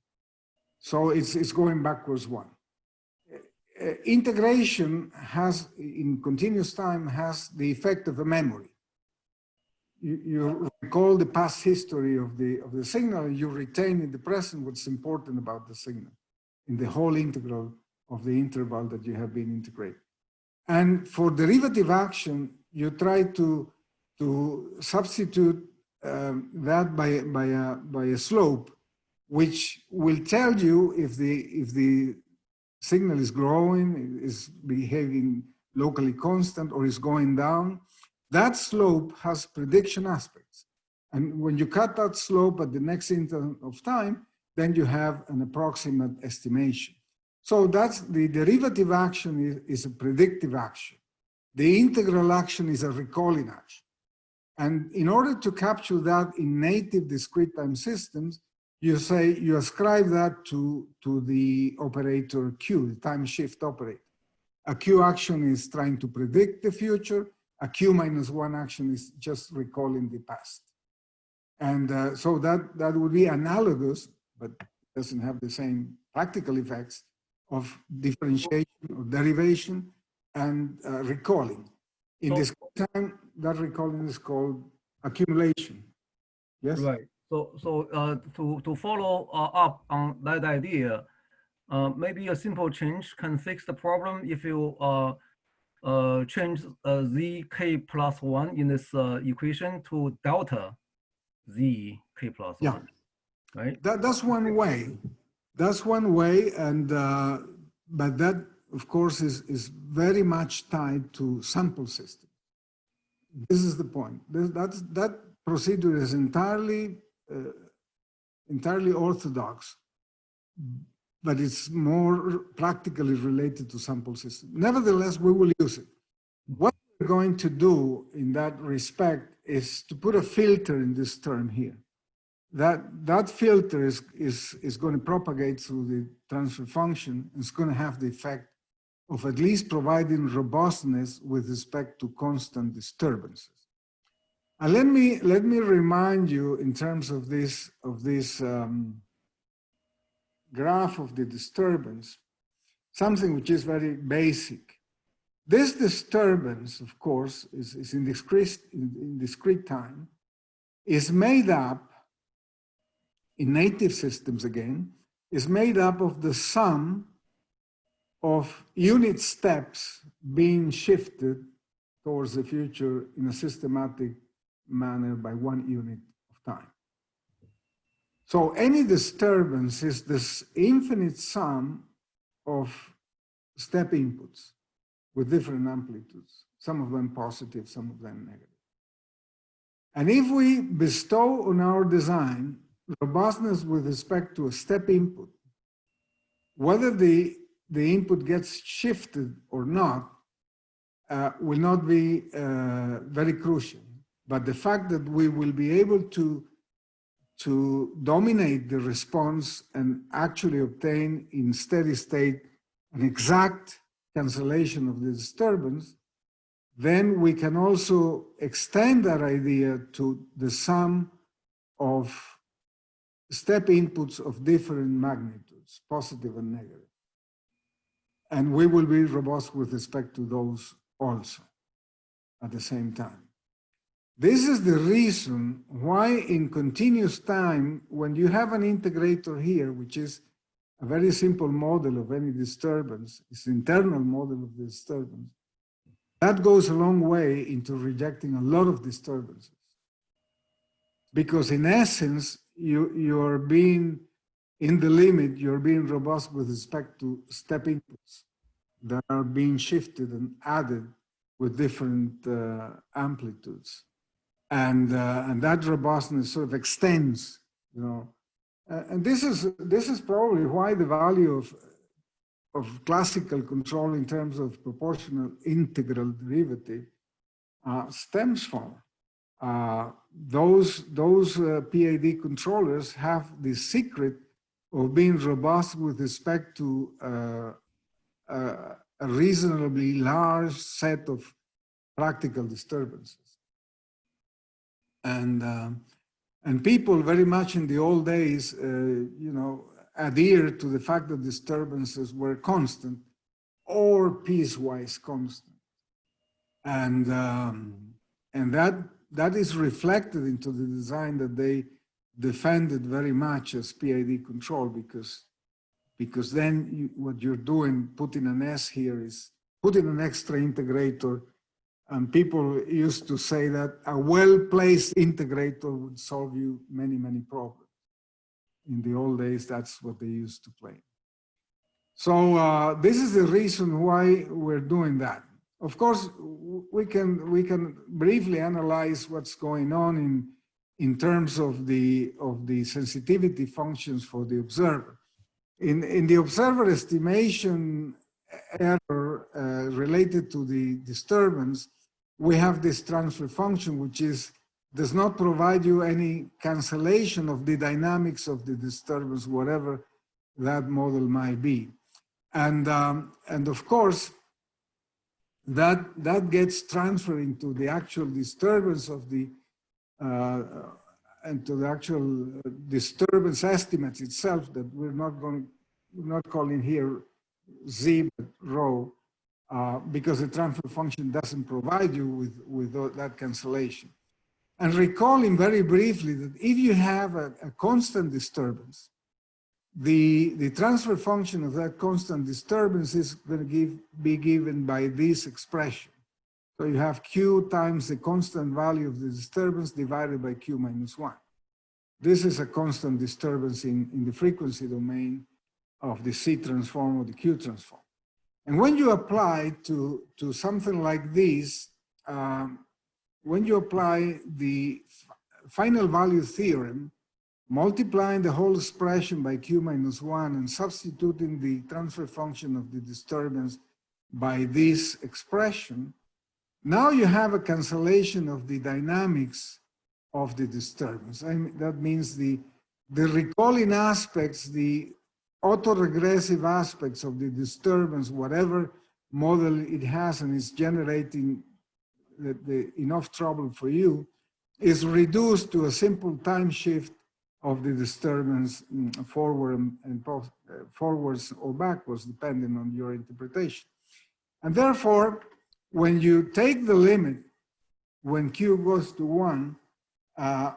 So it's going backwards 1. Integration in continuous time has the effect of a memory. You recall the past history of the signal, and you retain in the present what's important about the signal in the whole integral of the interval that you have been integrating. And for derivative action, you try to substitute that by a slope, which will tell you if the signal is growing, is behaving locally constant, or is going down. That slope has prediction aspects. And when you cut that slope at the next interval of time, then you have an approximate estimation. So that's the derivative action is a predictive action. The integral action is a recalling action. And in order to capture that in native discrete time systems, you ascribe that to the operator Q, the time shift operator. A Q action is trying to predict the future. A Q minus 1 action is just recalling the past. And so that would be analogous, but doesn't have the same practical effects of differentiation or derivation and recalling. In this time, that recalling is called accumulation. Yes? Right. So to follow up on that idea, maybe a simple change can fix the problem if you change zk plus 1 in this equation to delta zk plus 1, right? That's one way. That's one way, and but that, of course, is very much tied to sample systems. This is the point. That procedure is entirely orthodox, but it's more practically related to sample systems. Nevertheless, we will use it. What we're going to do in that respect is to put a filter in this term here. that filter is going to propagate through the transfer function. It's going to have the effect of at least providing robustness with respect to constant disturbances. And let me remind you in terms of this graph of the disturbance, something which is very basic. This disturbance, of course, is in discrete time, is made up, in native systems again, is made up of the sum of unit steps being shifted towards the future in a systematic manner by 1 unit of time. So any disturbance is this infinite sum of step inputs with different amplitudes, some of them positive, some of them negative. And if we bestow on our design robustness with respect to a step input, whether the input gets shifted or not will not be very crucial. But the fact that we will be able to dominate the response and actually obtain in steady state an exact cancellation of the disturbance, then we can also extend that idea to the sum of step inputs of different magnitudes, positive and negative. And we will be robust with respect to those also at the same time. This is the reason why in continuous time, when you have an integrator here, which is a very simple model of any disturbance, it's the internal model of the disturbance, that goes a long way into rejecting a lot of disturbances. Because in essence, you're being, in the limit, you're being robust with respect to step inputs that are being shifted and added with different amplitudes. And that robustness sort of extends, you know. And this is probably why the value of classical control in terms of proportional integral derivative stems from. Those PID controllers have the secret of being robust with respect to a reasonably large set of practical disturbances. And people very much in the old days, you know, adhere to the fact that disturbances were constant or piecewise constant. And that is reflected into the design that they defended very much as PID control, because then what you're doing, putting an S here, is putting an extra integrator. And people used to say that a well-placed integrator would solve you many, many problems. In the old days, that's what they used to claim. So this is the reason why we're doing that. Of course, we can briefly analyze what's going on in terms of the sensitivity functions for the observer. In the observer estimation error related to the disturbance, we have this transfer function, which does not provide you any cancellation of the dynamics of the disturbance, whatever that model might be. And of course, that gets transferred into the actual disturbance of the, and to the actual disturbance estimates itself that we're not calling here Z, but rho. Because the transfer function doesn't provide you with that cancellation. And recalling very briefly that if you have a constant disturbance, the transfer function of that constant disturbance is going to be given by this expression. So you have Q times the constant value of the disturbance divided by Q minus 1. This is a constant disturbance in the frequency domain of the C transform or the Q transform. And when you apply to something like this, when you apply the final value theorem, multiplying the whole expression by Q minus 1 and substituting the transfer function of the disturbance by this expression, now you have a cancellation of the dynamics of the disturbance. That means the recalling aspects, the autoregressive aspects of the disturbance, whatever model it has and is generating enough trouble for you, is reduced to a simple time shift of the disturbance forward and forwards or backwards, depending on your interpretation. And therefore, when you take the limit, when Q goes to 1,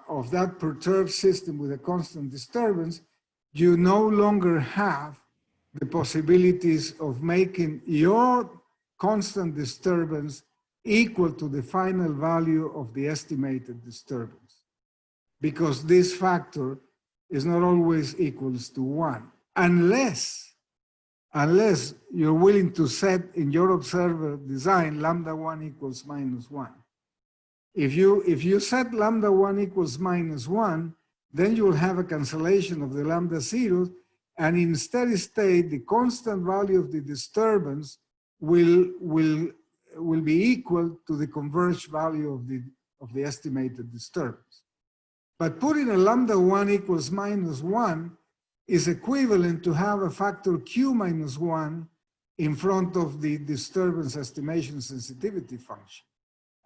of that perturbed system with a constant disturbance, you no longer have the possibilities of making your constant disturbance equal to the final value of the estimated disturbance, because this factor is not always equals to 1, unless you're willing to set in your observer design lambda 1 equals minus 1. If you set lambda 1 equals minus 1, then you will have a cancellation of the lambda zeros, and in steady state, the constant value of the disturbance will be equal to the converged value of the estimated disturbance. But putting a lambda 1 equals minus 1 is equivalent to have a factor Q minus 1 in front of the disturbance estimation sensitivity function.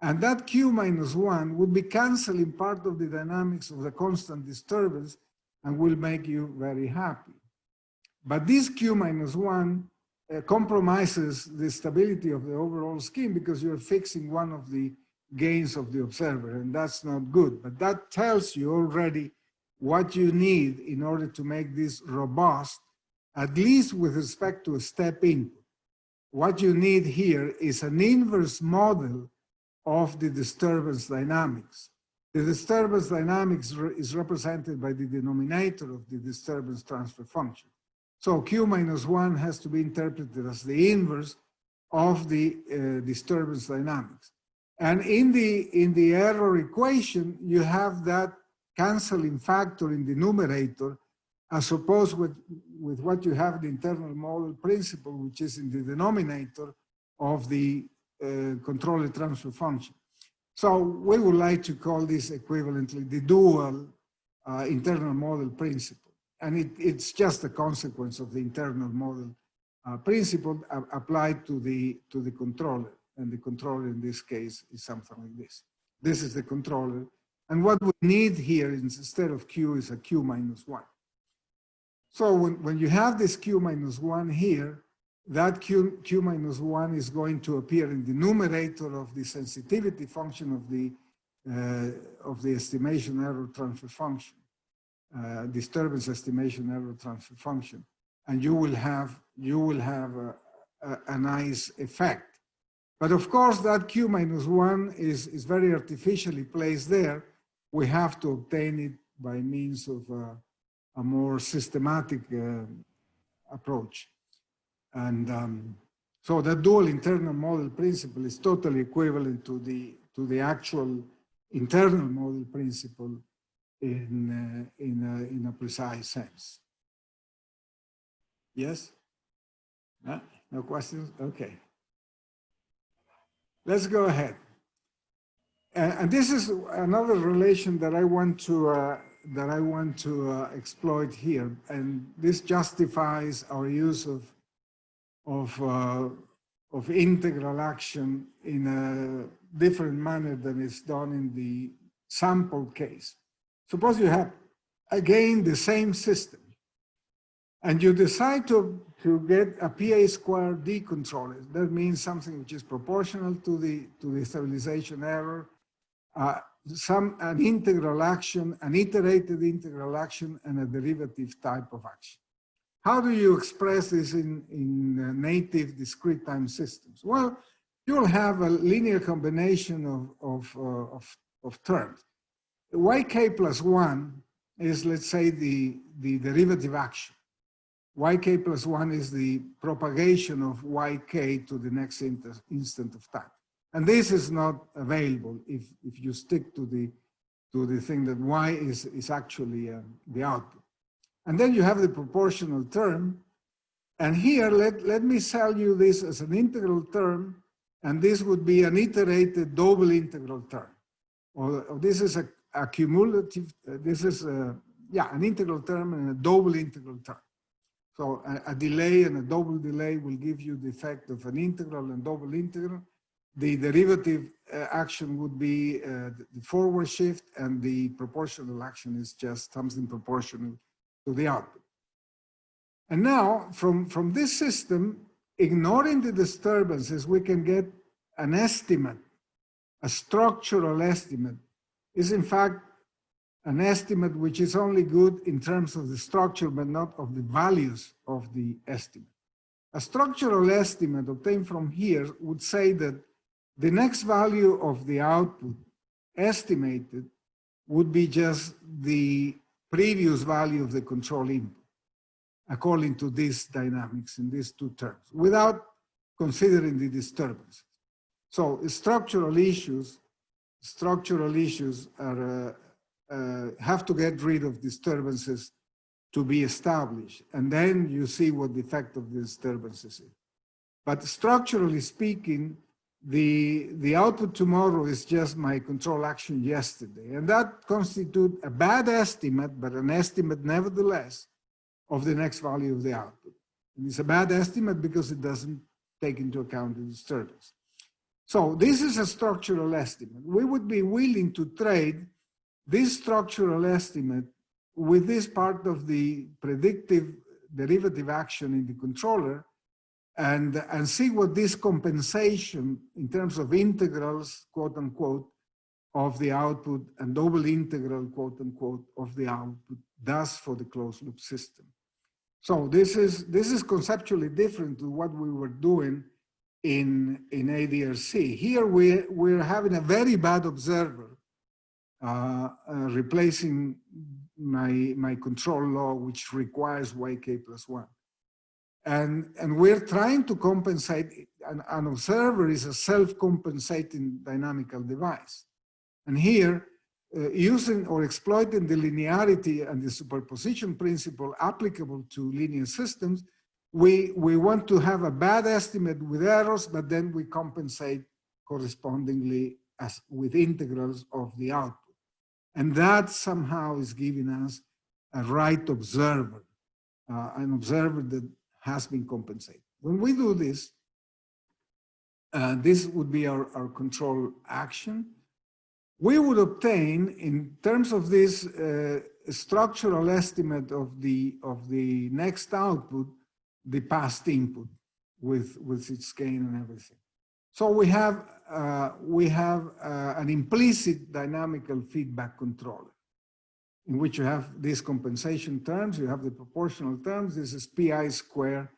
And that Q minus 1 would be canceling part of the dynamics of the constant disturbance and will make you very happy. But this Q minus 1 compromises the stability of the overall scheme, because you're fixing one of the gains of the observer, and that's not good. But that tells you already what you need in order to make this robust, at least with respect to a step input. What you need here is an inverse model of the disturbance dynamics. The disturbance dynamics is represented by the denominator of the disturbance transfer function. So Q minus 1 has to be interpreted as the inverse of the disturbance dynamics. And in the error equation, you have that canceling factor in the numerator, as opposed with what you have in the internal model principle, which is in the denominator of the controller transfer function. So we would like to call this equivalently the dual internal model principle. And it's just a consequence of the internal model principle applied to the controller. And the controller in this case is something like this. This is the controller. And what we need here instead of Q is a Q minus 1. So when you have this Q minus 1 here, that Q minus 1 is going to appear in the numerator of the sensitivity function of the estimation error transfer function, disturbance estimation error transfer function, and you will have a nice effect. But of course, that Q minus 1 is very artificially placed there. We have to obtain it by means of a more systematic approach. And so the dual internal model principle is totally equivalent to the actual internal model principle in a precise sense. Yes? No questions? Okay. Let's go ahead. And this is another relation that I want to exploit here, and this justifies our use of integral action in a different manner than is done in the sample case. Suppose you have again the same system, and you decide to get a PA squared D controller. That means something which is proportional to the stabilization error, an integral action, an iterated integral action, and a derivative type of action. How do you express this in native discrete time systems? Well, you'll have a linear combination of terms. Yk plus 1 is, let's say, the derivative action. Yk plus 1 is the propagation of Yk to the next instant of time. And this is not available if you stick to the thing that Y is actually the output. And then you have the proportional term. And here, let me sell you this as an integral term, and this would be an iterated double integral term. Or this is a cumulative, this is yeah, an integral term and a double integral term. So a delay and a double delay will give you the effect of an integral and double integral. The derivative action would be the forward shift, and the proportional action is just something proportional to the output. And now, from this system, ignoring the disturbances, we can get an estimate, a structural estimate. Is in fact an estimate which is only good in terms of the structure, but not of the values of the estimate. A structural estimate obtained from here would say that the next value of the output estimated would be just the previous value of the control input, according to these dynamics in these two terms, without considering the disturbances. So structural issues are, have to get rid of disturbances to be established, and then you see what the effect of the disturbances is. But structurally speaking, the output tomorrow is just my control action yesterday, and that constitutes a bad estimate, but an estimate nevertheless of the next value of the output. And it's a bad estimate because it doesn't take into account the disturbance. So this is a structural estimate. We would be willing to trade this structural estimate with this part of the predictive derivative action in the controller and see what this compensation in terms of integrals, quote unquote, of the output and double integral, quote unquote, of the output does for the closed loop system. So this is conceptually different to what we were doing in ADRC. Here we're having a very bad observer replacing my control law, which requires yk plus 1. And we're trying to compensate, an observer is a self-compensating dynamical device. And here, using or exploiting the linearity and the superposition principle applicable to linear systems, we want to have a bad estimate with errors, but then we compensate correspondingly as with integrals of the output. And that somehow is giving us a right observer, an observer that has been compensated. When we do this, this would be our control action. We would obtain, in terms of this structural estimate of the next output, the past input with its gain and everything. So we have an implicit dynamical feedback controller in which you have these compensation terms, you have the proportional terms, this is pi squared,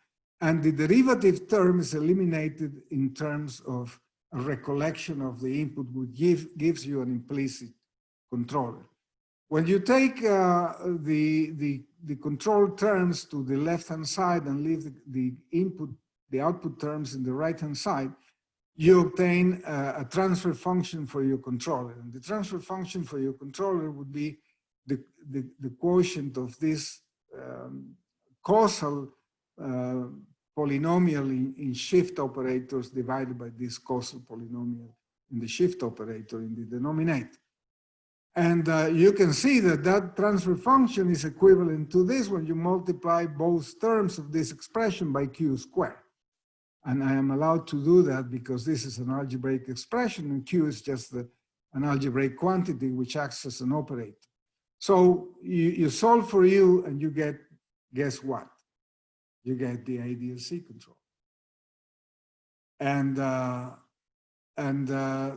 and the derivative term is eliminated in terms of a recollection of the input, which gives you an implicit controller. When you take the control terms to the left-hand side and leave the output terms in the right-hand side, you obtain a transfer function for your controller. And the transfer function for your controller would be the quotient of this causal polynomial in shift operators divided by this causal polynomial in the shift operator in the denominator. And you can see that that transfer function is equivalent to this when you multiply both terms of this expression by q squared. And I am allowed to do that because this is an algebraic expression and q is just an algebraic quantity which acts as an operator. So you solve for u and you get, guess what? You get the ADRC control. And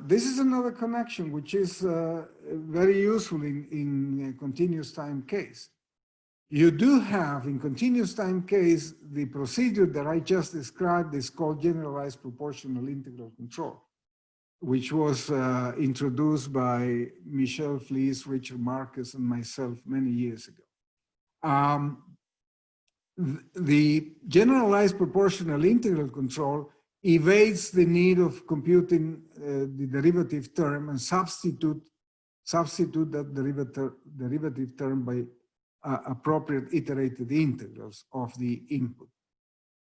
this is another connection which is very useful in a continuous time case. You do have, in continuous time case, the procedure that I just described is called generalized proportional integral control, which was introduced by Michel Flies, Richard Marcus, and myself many years ago. The generalized proportional integral control evades the need of computing the derivative term and substitute that derivative term by appropriate iterated integrals of the input.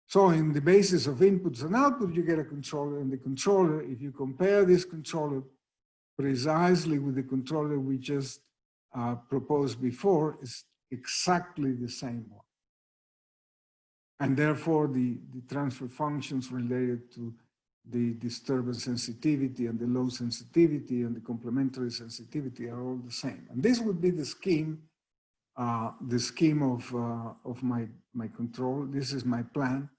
So in the basis of inputs and outputs, you get a controller, and the controller, if you compare this controller precisely with the controller we just proposed before is exactly the same one. And therefore, the transfer functions related to the disturbance sensitivity and the low sensitivity and the complementary sensitivity are all the same. And this would be the scheme of my control. This is my plant.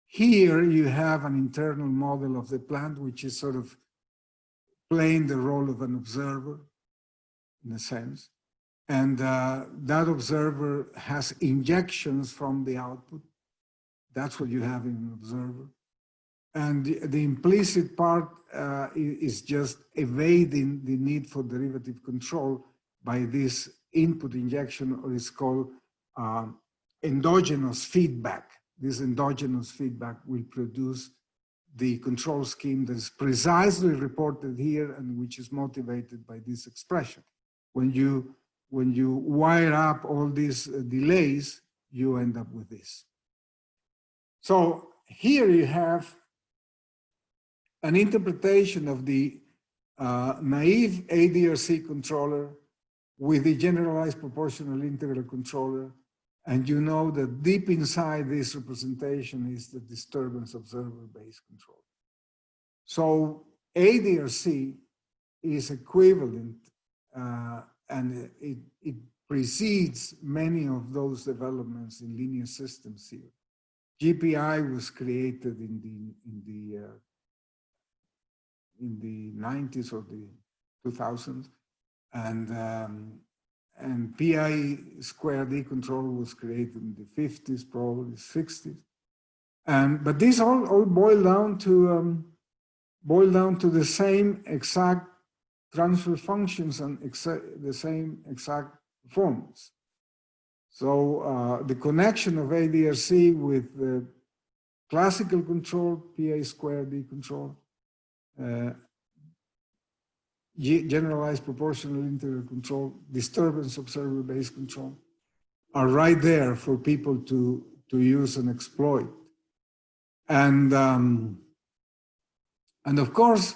Here you have an internal model of the plant, which is sort of playing the role of an observer, in a sense. And that observer has injections from the output. That's what you have in an observer. And the implicit part is just evading the need for derivative control by this input injection, or it's called endogenous feedback. This endogenous feedback will produce the control scheme that is precisely reported here and which is motivated by this expression. When you wire up all these delays, you end up with this. So here you have an interpretation of the naive ADRC controller with the generalized proportional integral controller. And you know that deep inside this representation is the disturbance observer-based control. So ADRC is equivalent and it precedes many of those developments in linear systems here. GPI was created in the 90s or the 2000s, and PI squared D control was created in the 50s, probably 60s. But these all boil down to the same exact transfer functions and the same exact performance. So the connection of ADRC with the classical control, PI squared D control, generalized proportional integral control, disturbance observer-based control, are right there for people to use and exploit. And of course,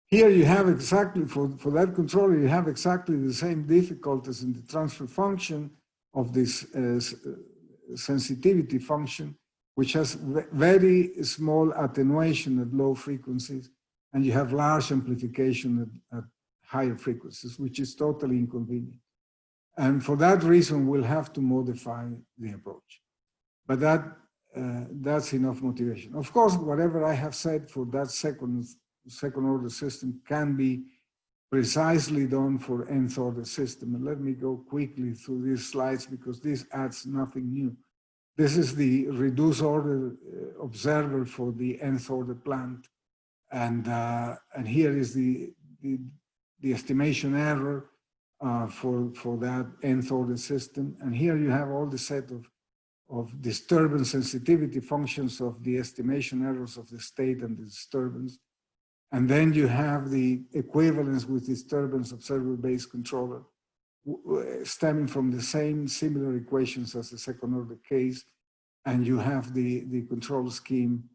here you have exactly, for that controller, you have exactly the same difficulties in the transfer function of this sensitivity function, which has very small attenuation at low frequencies, and you have large amplification at higher frequencies, which is totally inconvenient. And for that reason, we'll have to modify the approach. But that's enough motivation. Of course, whatever I have said for that second order system can be precisely done for nth order system. And let me go quickly through these slides because this adds nothing new. This is the reduced order observer for the nth order plant. And here is the estimation error for that nth order system. And here you have all the set of disturbance sensitivity functions of the estimation errors of the state and the disturbance. And then you have the equivalence with disturbance observer-based controller stemming from the same similar equations as the second order case. And you have the control scheme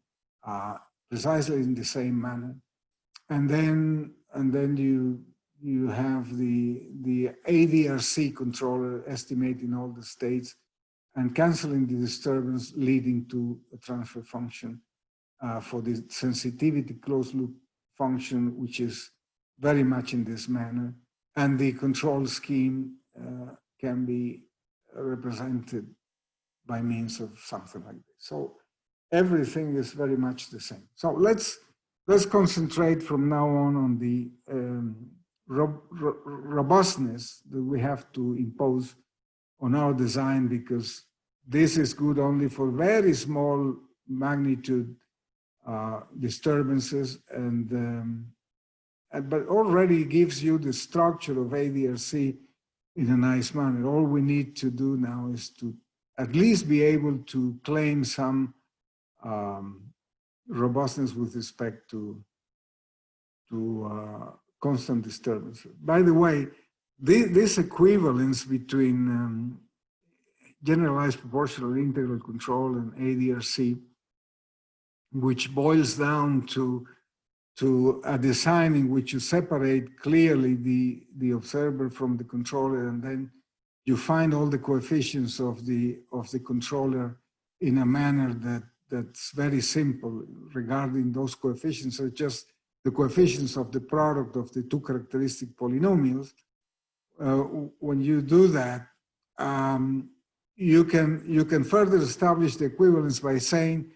precisely in the same manner. And then you have the ADRC controller estimating all the states and canceling the disturbance, leading to a transfer function for the sensitivity closed loop function, which is very much in this manner. And the control scheme can be represented by means of something like this. So everything is very much the same. So let's concentrate from now on the robustness that we have to impose on our design, because this is good only for very small magnitude disturbances, but already gives you the structure of ADRC in a nice manner. All we need to do now is to at least be able to claim some robustness with respect to constant disturbances. By the way, this equivalence between generalized proportional integral control and ADRC, which boils down to to a design in which you separate clearly the observer from the controller, and then you find all the coefficients of the controller in a manner that's very simple regarding those coefficients. So just the coefficients of the product of the two characteristic polynomials. When you do that, you can further establish the equivalence by saying,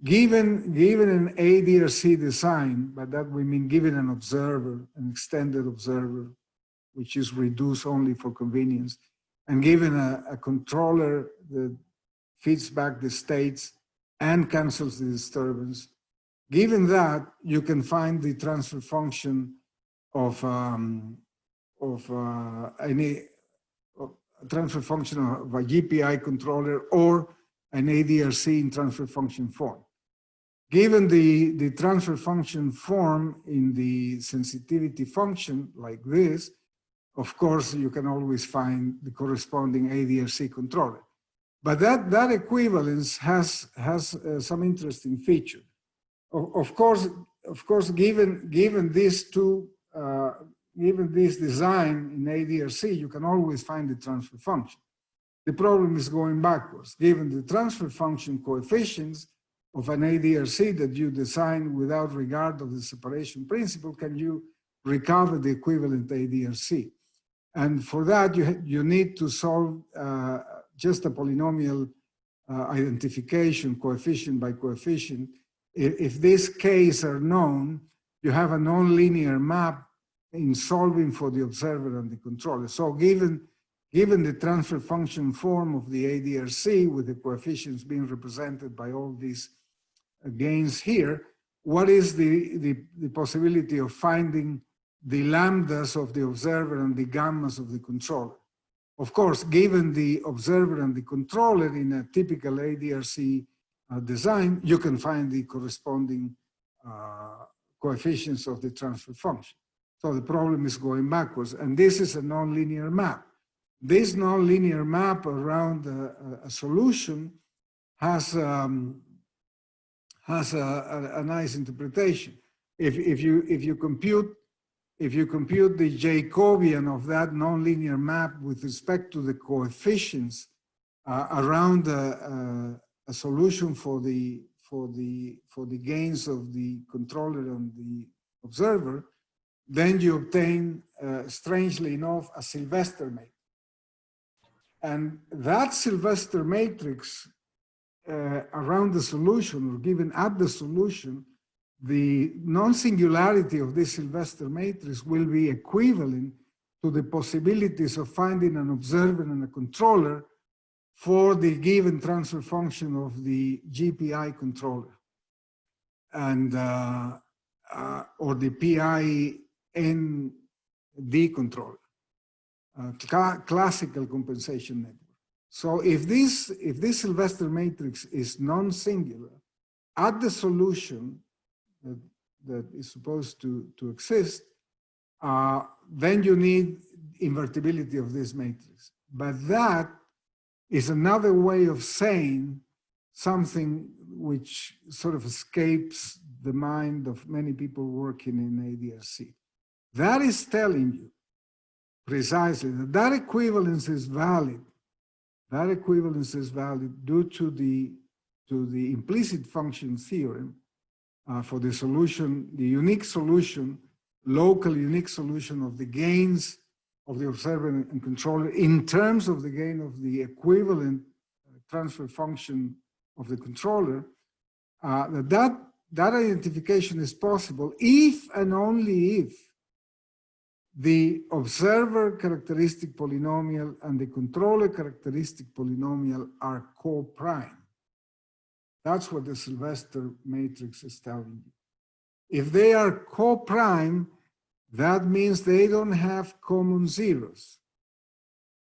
given an ADRC design, by that we mean given an observer, an extended observer, which is reduced only for convenience, and given a controller that feeds back the states and cancels the disturbance, given that, you can find the transfer function of a transfer function of a GPI controller or an ADRC in transfer function form. Given the transfer function form in the sensitivity function like this, of course, you can always find the corresponding ADRC controller. But that equivalence has some interesting feature. Of course, given these two, given this design in ADRC, you can always find the transfer function. The problem is going backwards. Given the transfer function coefficients of an ADRC that you design without regard of the separation principle, can you recover the equivalent ADRC? And for that, you need to solve just a polynomial identification, coefficient by coefficient. If these Ks are known, you have a nonlinear map in solving for the observer and the controller. So given the transfer function form of the ADRC with the coefficients being represented by all these gains here, what is the possibility of finding the lambdas of the observer and the gammas of the controller? Of course, given the observer and the controller in a typical ADRC design, you can find the corresponding coefficients of the transfer function. So the problem is going backwards, and this is a nonlinear map. This nonlinear map around a solution has a nice interpretation. If you compute the Jacobian of that nonlinear map with respect to the coefficients around a solution for the gains of the controller and the observer, then you obtain, strangely enough, a Sylvester matrix. And that Sylvester matrix around the solution, or given at the solution, the non-singularity of this Sylvester matrix will be equivalent to the possibilities of finding an observer and a controller for the given transfer function of the GPI controller, and or the PI-ND controller, classical compensation network. So if this Sylvester matrix is non-singular at the solution that is supposed to exist, then you need invertibility of this matrix. But that is another way of saying something which sort of escapes the mind of many people working in ADRC. That is telling you precisely that equivalence is valid. That equivalence is valid due to the implicit function theorem for the solution, the unique solution, local unique solution of the gains of the observer and controller in terms of the gain of the equivalent transfer function of the controller, that identification is possible if and only if the observer characteristic polynomial and the controller characteristic polynomial are co-prime. That's what the Sylvester matrix is telling you. If they are co-prime, that means they don't have common zeros.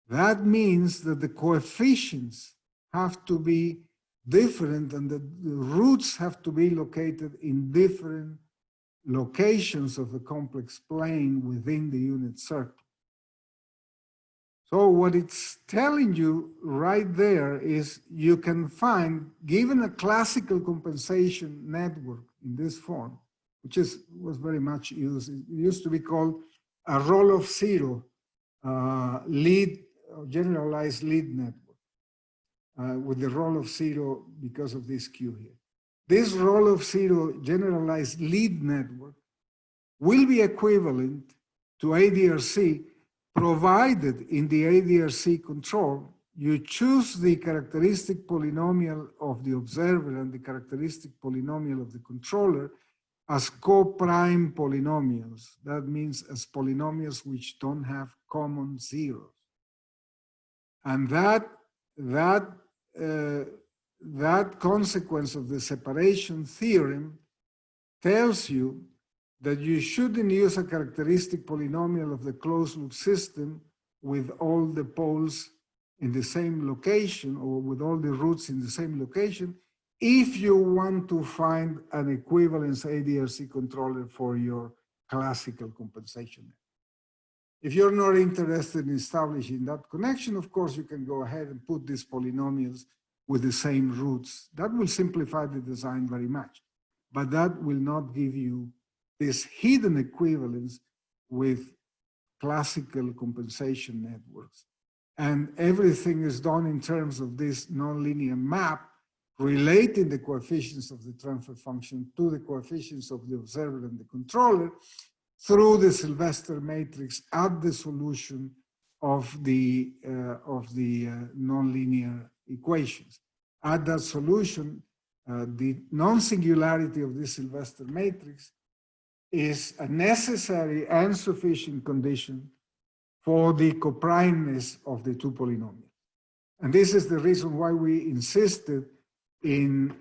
That means that the coefficients have to be different and that the roots have to be located in different locations of the complex plane within the unit circle. So what it's telling you right there is you can find, given a classical compensation network in this form, which was very much used. It used to be called a roll of zero generalized lead network with the roll of zero because of this Q here. This roll of zero generalized lead network will be equivalent to ADRC, provided in the ADRC control, you choose the characteristic polynomial of the observer and the characteristic polynomial of the controller as co-prime polynomials. That means as polynomials which don't have common zeros. And that consequence of the separation theorem tells you that you shouldn't use a characteristic polynomial of the closed loop system with all the poles in the same location or with all the roots in the same location if you want to find an equivalence ADRC controller for your classical compensation. If you're not interested in establishing that connection, of course, you can go ahead and put these polynomials with the same roots. That will simplify the design very much, but that will not give you this hidden equivalence with classical compensation networks. And everything is done in terms of this nonlinear map relating the coefficients of the transfer function to the coefficients of the observer and the controller through the Sylvester matrix at the solution of the nonlinear equations. At that solution, the non-singularity of this Sylvester matrix is a necessary and sufficient condition for the coprimeness of the two polynomials. And this is the reason why we insisted in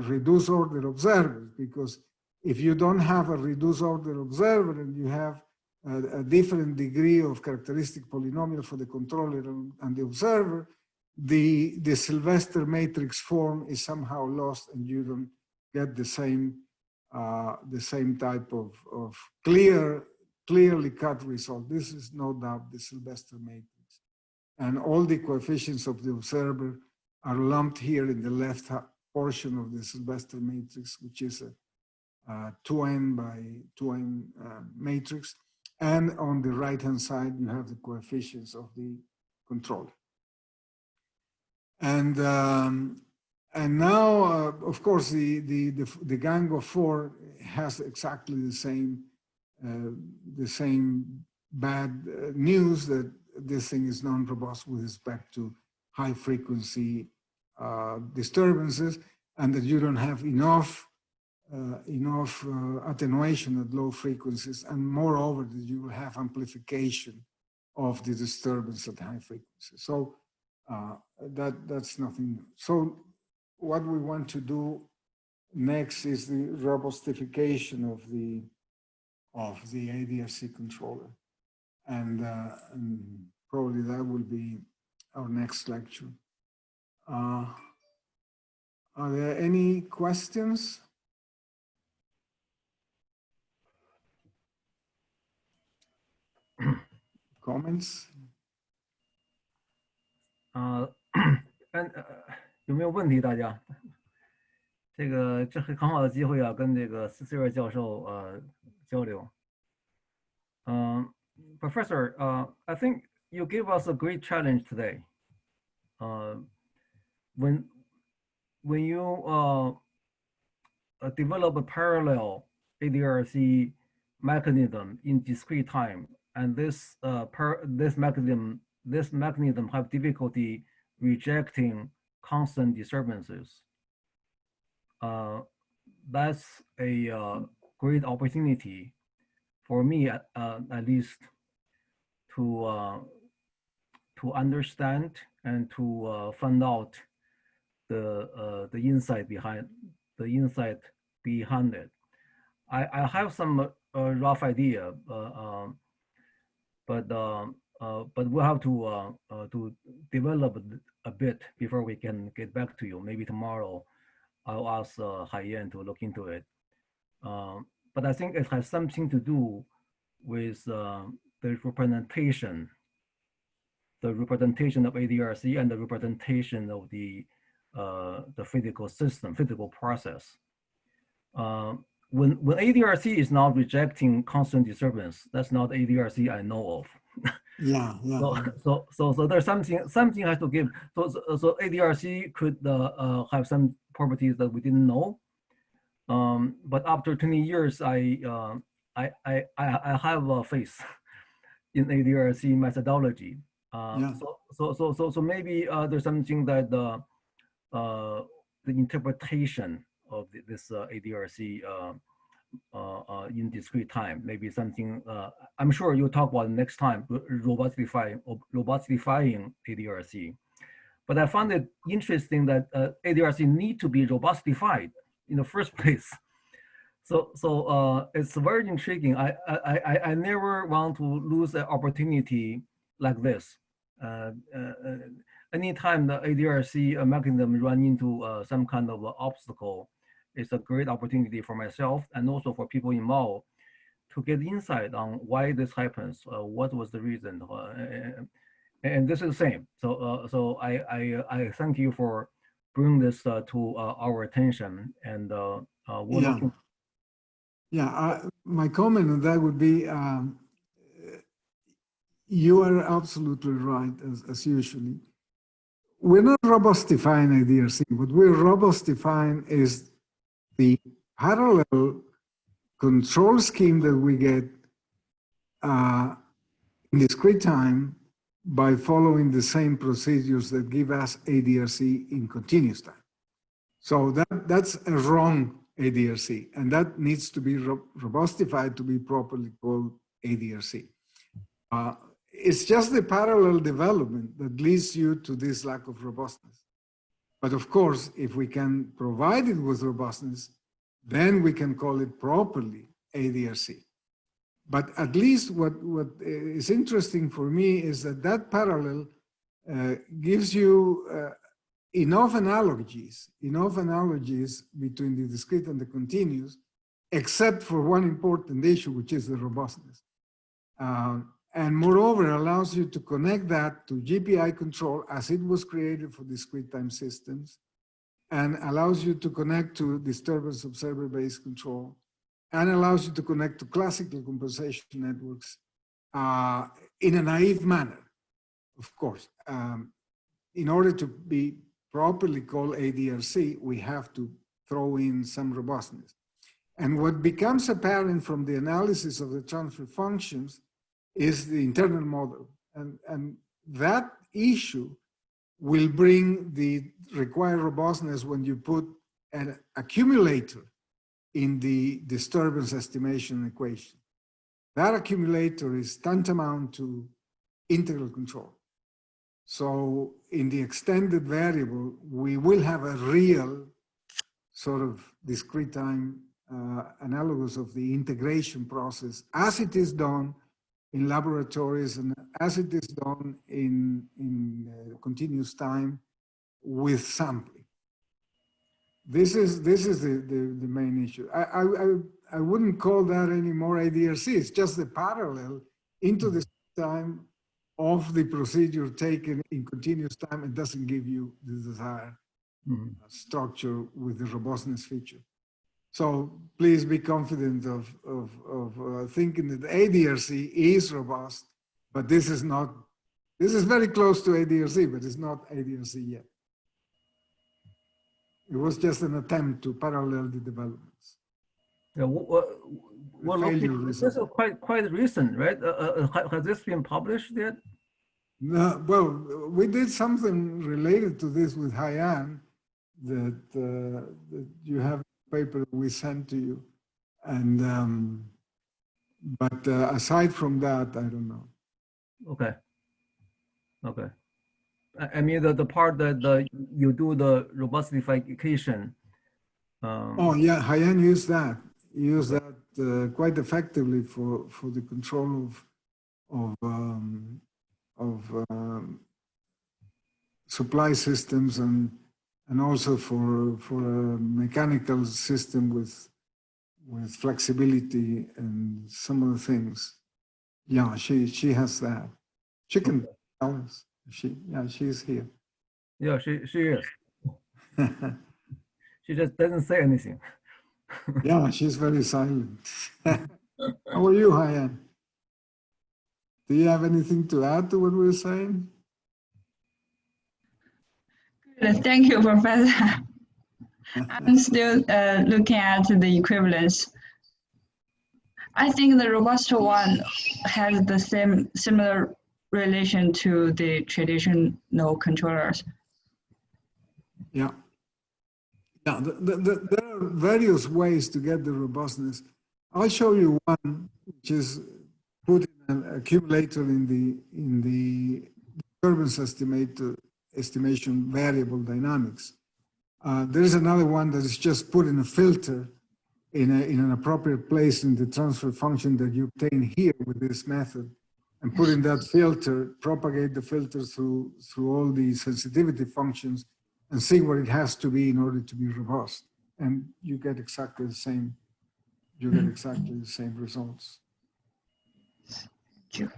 reduced order observers, because if you don't have a reduced order observer and you have a different degree of characteristic polynomial for the controller and the observer, the Sylvester matrix form is somehow lost and you don't get the same type of clearly cut result. This is no doubt the Sylvester matrix. And all the coefficients of the observer are lumped here in the left portion of the Sylvester matrix, which is a 2n by 2n matrix. And on the right-hand side, you have the coefficients of the controller. And now, of course, the gang of four has exactly the same bad news that this thing is non-robust with respect to high frequency disturbances, and that you don't have enough attenuation at low frequencies, and moreover that you will have amplification of the disturbance at high frequencies. So that's nothing new. So what we want to do next is the robustification of the ADRC controller, and probably that will be our next lecture. Are there any questions? Comments? 有没有问题？大家，这很好的机会啊，跟这个Sira教授交流。Professor, I think you gave us a great challenge today. When you develop a parallel ADRC mechanism in discrete time, and this mechanism have difficulty rejecting constant disturbances. That's a great opportunity for me, at least, to understand and to find out the insight behind it. I have some rough idea, but we'll have to develop a bit before we can get back to you. Maybe tomorrow I'll ask Haiyan to look into it. But I think it has something to do with the representation of ADRC and the representation of the physical system, physical process. when ADRC is not rejecting constant disturbance, that's not ADRC I know of. Yeah, yeah. So there's something has to give. So ADRC could have some properties that we didn't know. But after 20 years, I have faith in ADRC methodology. Yeah. So maybe there's something that the interpretation of this ADRC in discrete time, maybe something, I'm sure you'll talk about next time, robustifying ADRC. But I found it interesting that ADRC need to be robustified in the first place. So it's very intriguing. I never want to lose an opportunity like this. Anytime the ADRC mechanism run into some kind of obstacle, it's a great opportunity for myself and also for people involved to get insight on why this happens, what was the reason, and this is the same. So I thank you for bringing this to our attention, and we're looking. Yeah, my comment on that would be, you are absolutely right, as usually. We're not robustifying ADRC. What we're robustifying is the parallel control scheme that we get in discrete time by following the same procedures that give us ADRC in continuous time. So that's a wrong ADRC, and that needs to be robustified to be properly called ADRC. It's just the parallel development that leads you to this lack of robustness. But of course, if we can provide it with robustness, then we can call it properly ADRC. But at least what is interesting for me is that parallel gives you enough analogies between the discrete and the continuous, except for one important issue, which is the robustness. And moreover, allows you to connect that to GPI control as it was created for discrete time systems, and allows you to connect to disturbance observer-based control, and allows you to connect to classical compensation networks in a naive manner, of course. In order to be properly called ADRC, we have to throw in some robustness. And what becomes apparent from the analysis of the transfer functions is the internal model. And that issue will bring the required robustness when you put an accumulator in the disturbance estimation equation. That accumulator is tantamount to integral control. So in the extended variable, we will have a real sort of discrete time analogous of the integration process as it is done in laboratories and as it is done in continuous time with sampling. This is the main issue. I wouldn't call that anymore ADRC. It's just the parallel into the time of the procedure taken in continuous time. It doesn't give you the desired structure with the robustness feature. So please be confident of thinking that ADRC is robust, but this is not, this is very close to ADRC, but it's not ADRC yet. It was just an attempt to parallel the developments. Yeah, this is quite recent, right? Has this been published yet? No, well, we did something related to this with Haiyan that you have a paper we sent to you. And, but aside from that, I don't know. Okay. Okay. I mean, the part that you do the robustification. Oh yeah, Haiyan used that. Used that quite effectively for the control of supply systems and also for a mechanical system with flexibility and some of the things. Yeah, she has that. She can tell us. She's here. Yeah, she is. She just doesn't say anything. Yeah, she's very silent. How are you, Haiyan? Do you have anything to add to what we're saying? Good. Thank you, Professor. I'm still looking at the equivalence. I think the robust one has the similar relation to the traditional controllers. Yeah. Yeah, there are various ways to get the robustness. I'll show you one, which is put in an accumulator in the disturbance estimation variable dynamics. There is another one that is just put in a filter in an appropriate place in the transfer function that you obtain here with this method, and put in that filter, propagate the filter through all the sensitivity functions, and see what it has to be in order to be robust, and you get exactly the same. You get exactly the same results. Thank you.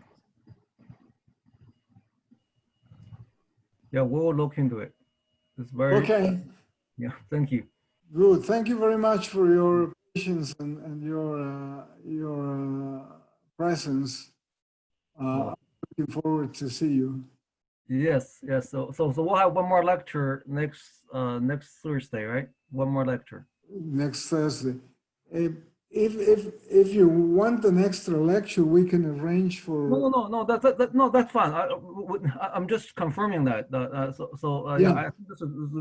Yeah, we'll look into it. It's very Okay. Yeah. Thank you. Good. Thank you very much for your patience and your presence. Looking forward to see you. Yes, yes. So we'll have one more lecture next Thursday, right? One more lecture. Next Thursday. If you want an extra lecture, we can arrange for. No, that's fine. I'm just confirming that. Yeah, I think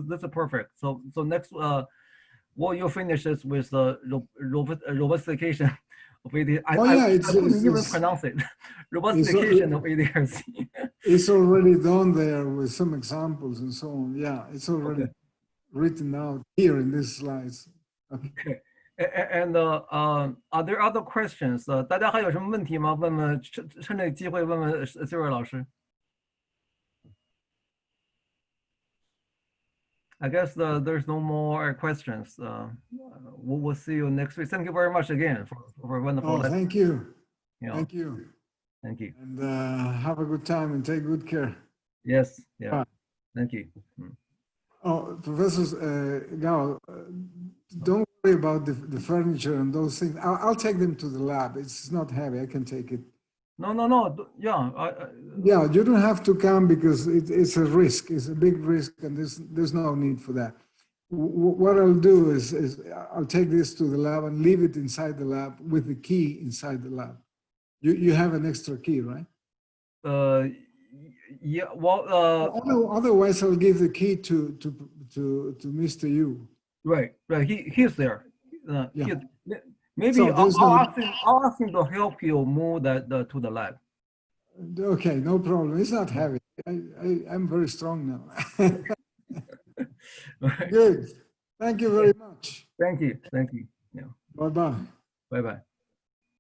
this is perfect. So next, well, you'll finish this with the robustification of ADRC. I couldn't even pronounce it. Robustification of ADRC. It's already done there with some examples and so on. Yeah, it's already written out here in these slides. Okay. And are there other questions? 大家还有什么问题吗？趁这个机会问问 Sira 老师。I guess there's no more questions. We'll see you next week. Thank you very much again for a wonderful lesson. Thank you. Yeah. Thank you. Thank you. And have a good time and take good care. Yes. Yeah. Bye. Thank you. Oh, Professor Gao, don't worry about the furniture and those things. I'll take them to the lab. It's not heavy. I can take it. No. Yeah. Yeah, you don't have to come because it's a risk. It's a big risk, and there's no need for that. What I'll do is I'll take this to the lab and leave it inside the lab with the key inside the lab. You have an extra key, right? Yeah. Well. Otherwise, I'll give the key to Mr. Yu. Right. He's there. Yeah. Maybe So I'll ask him to help you move that to the lab. Okay, no problem. It's not heavy. I'm very strong now. Good. Thank you very much. Thank you. Yeah. Bye-bye. Bye-bye.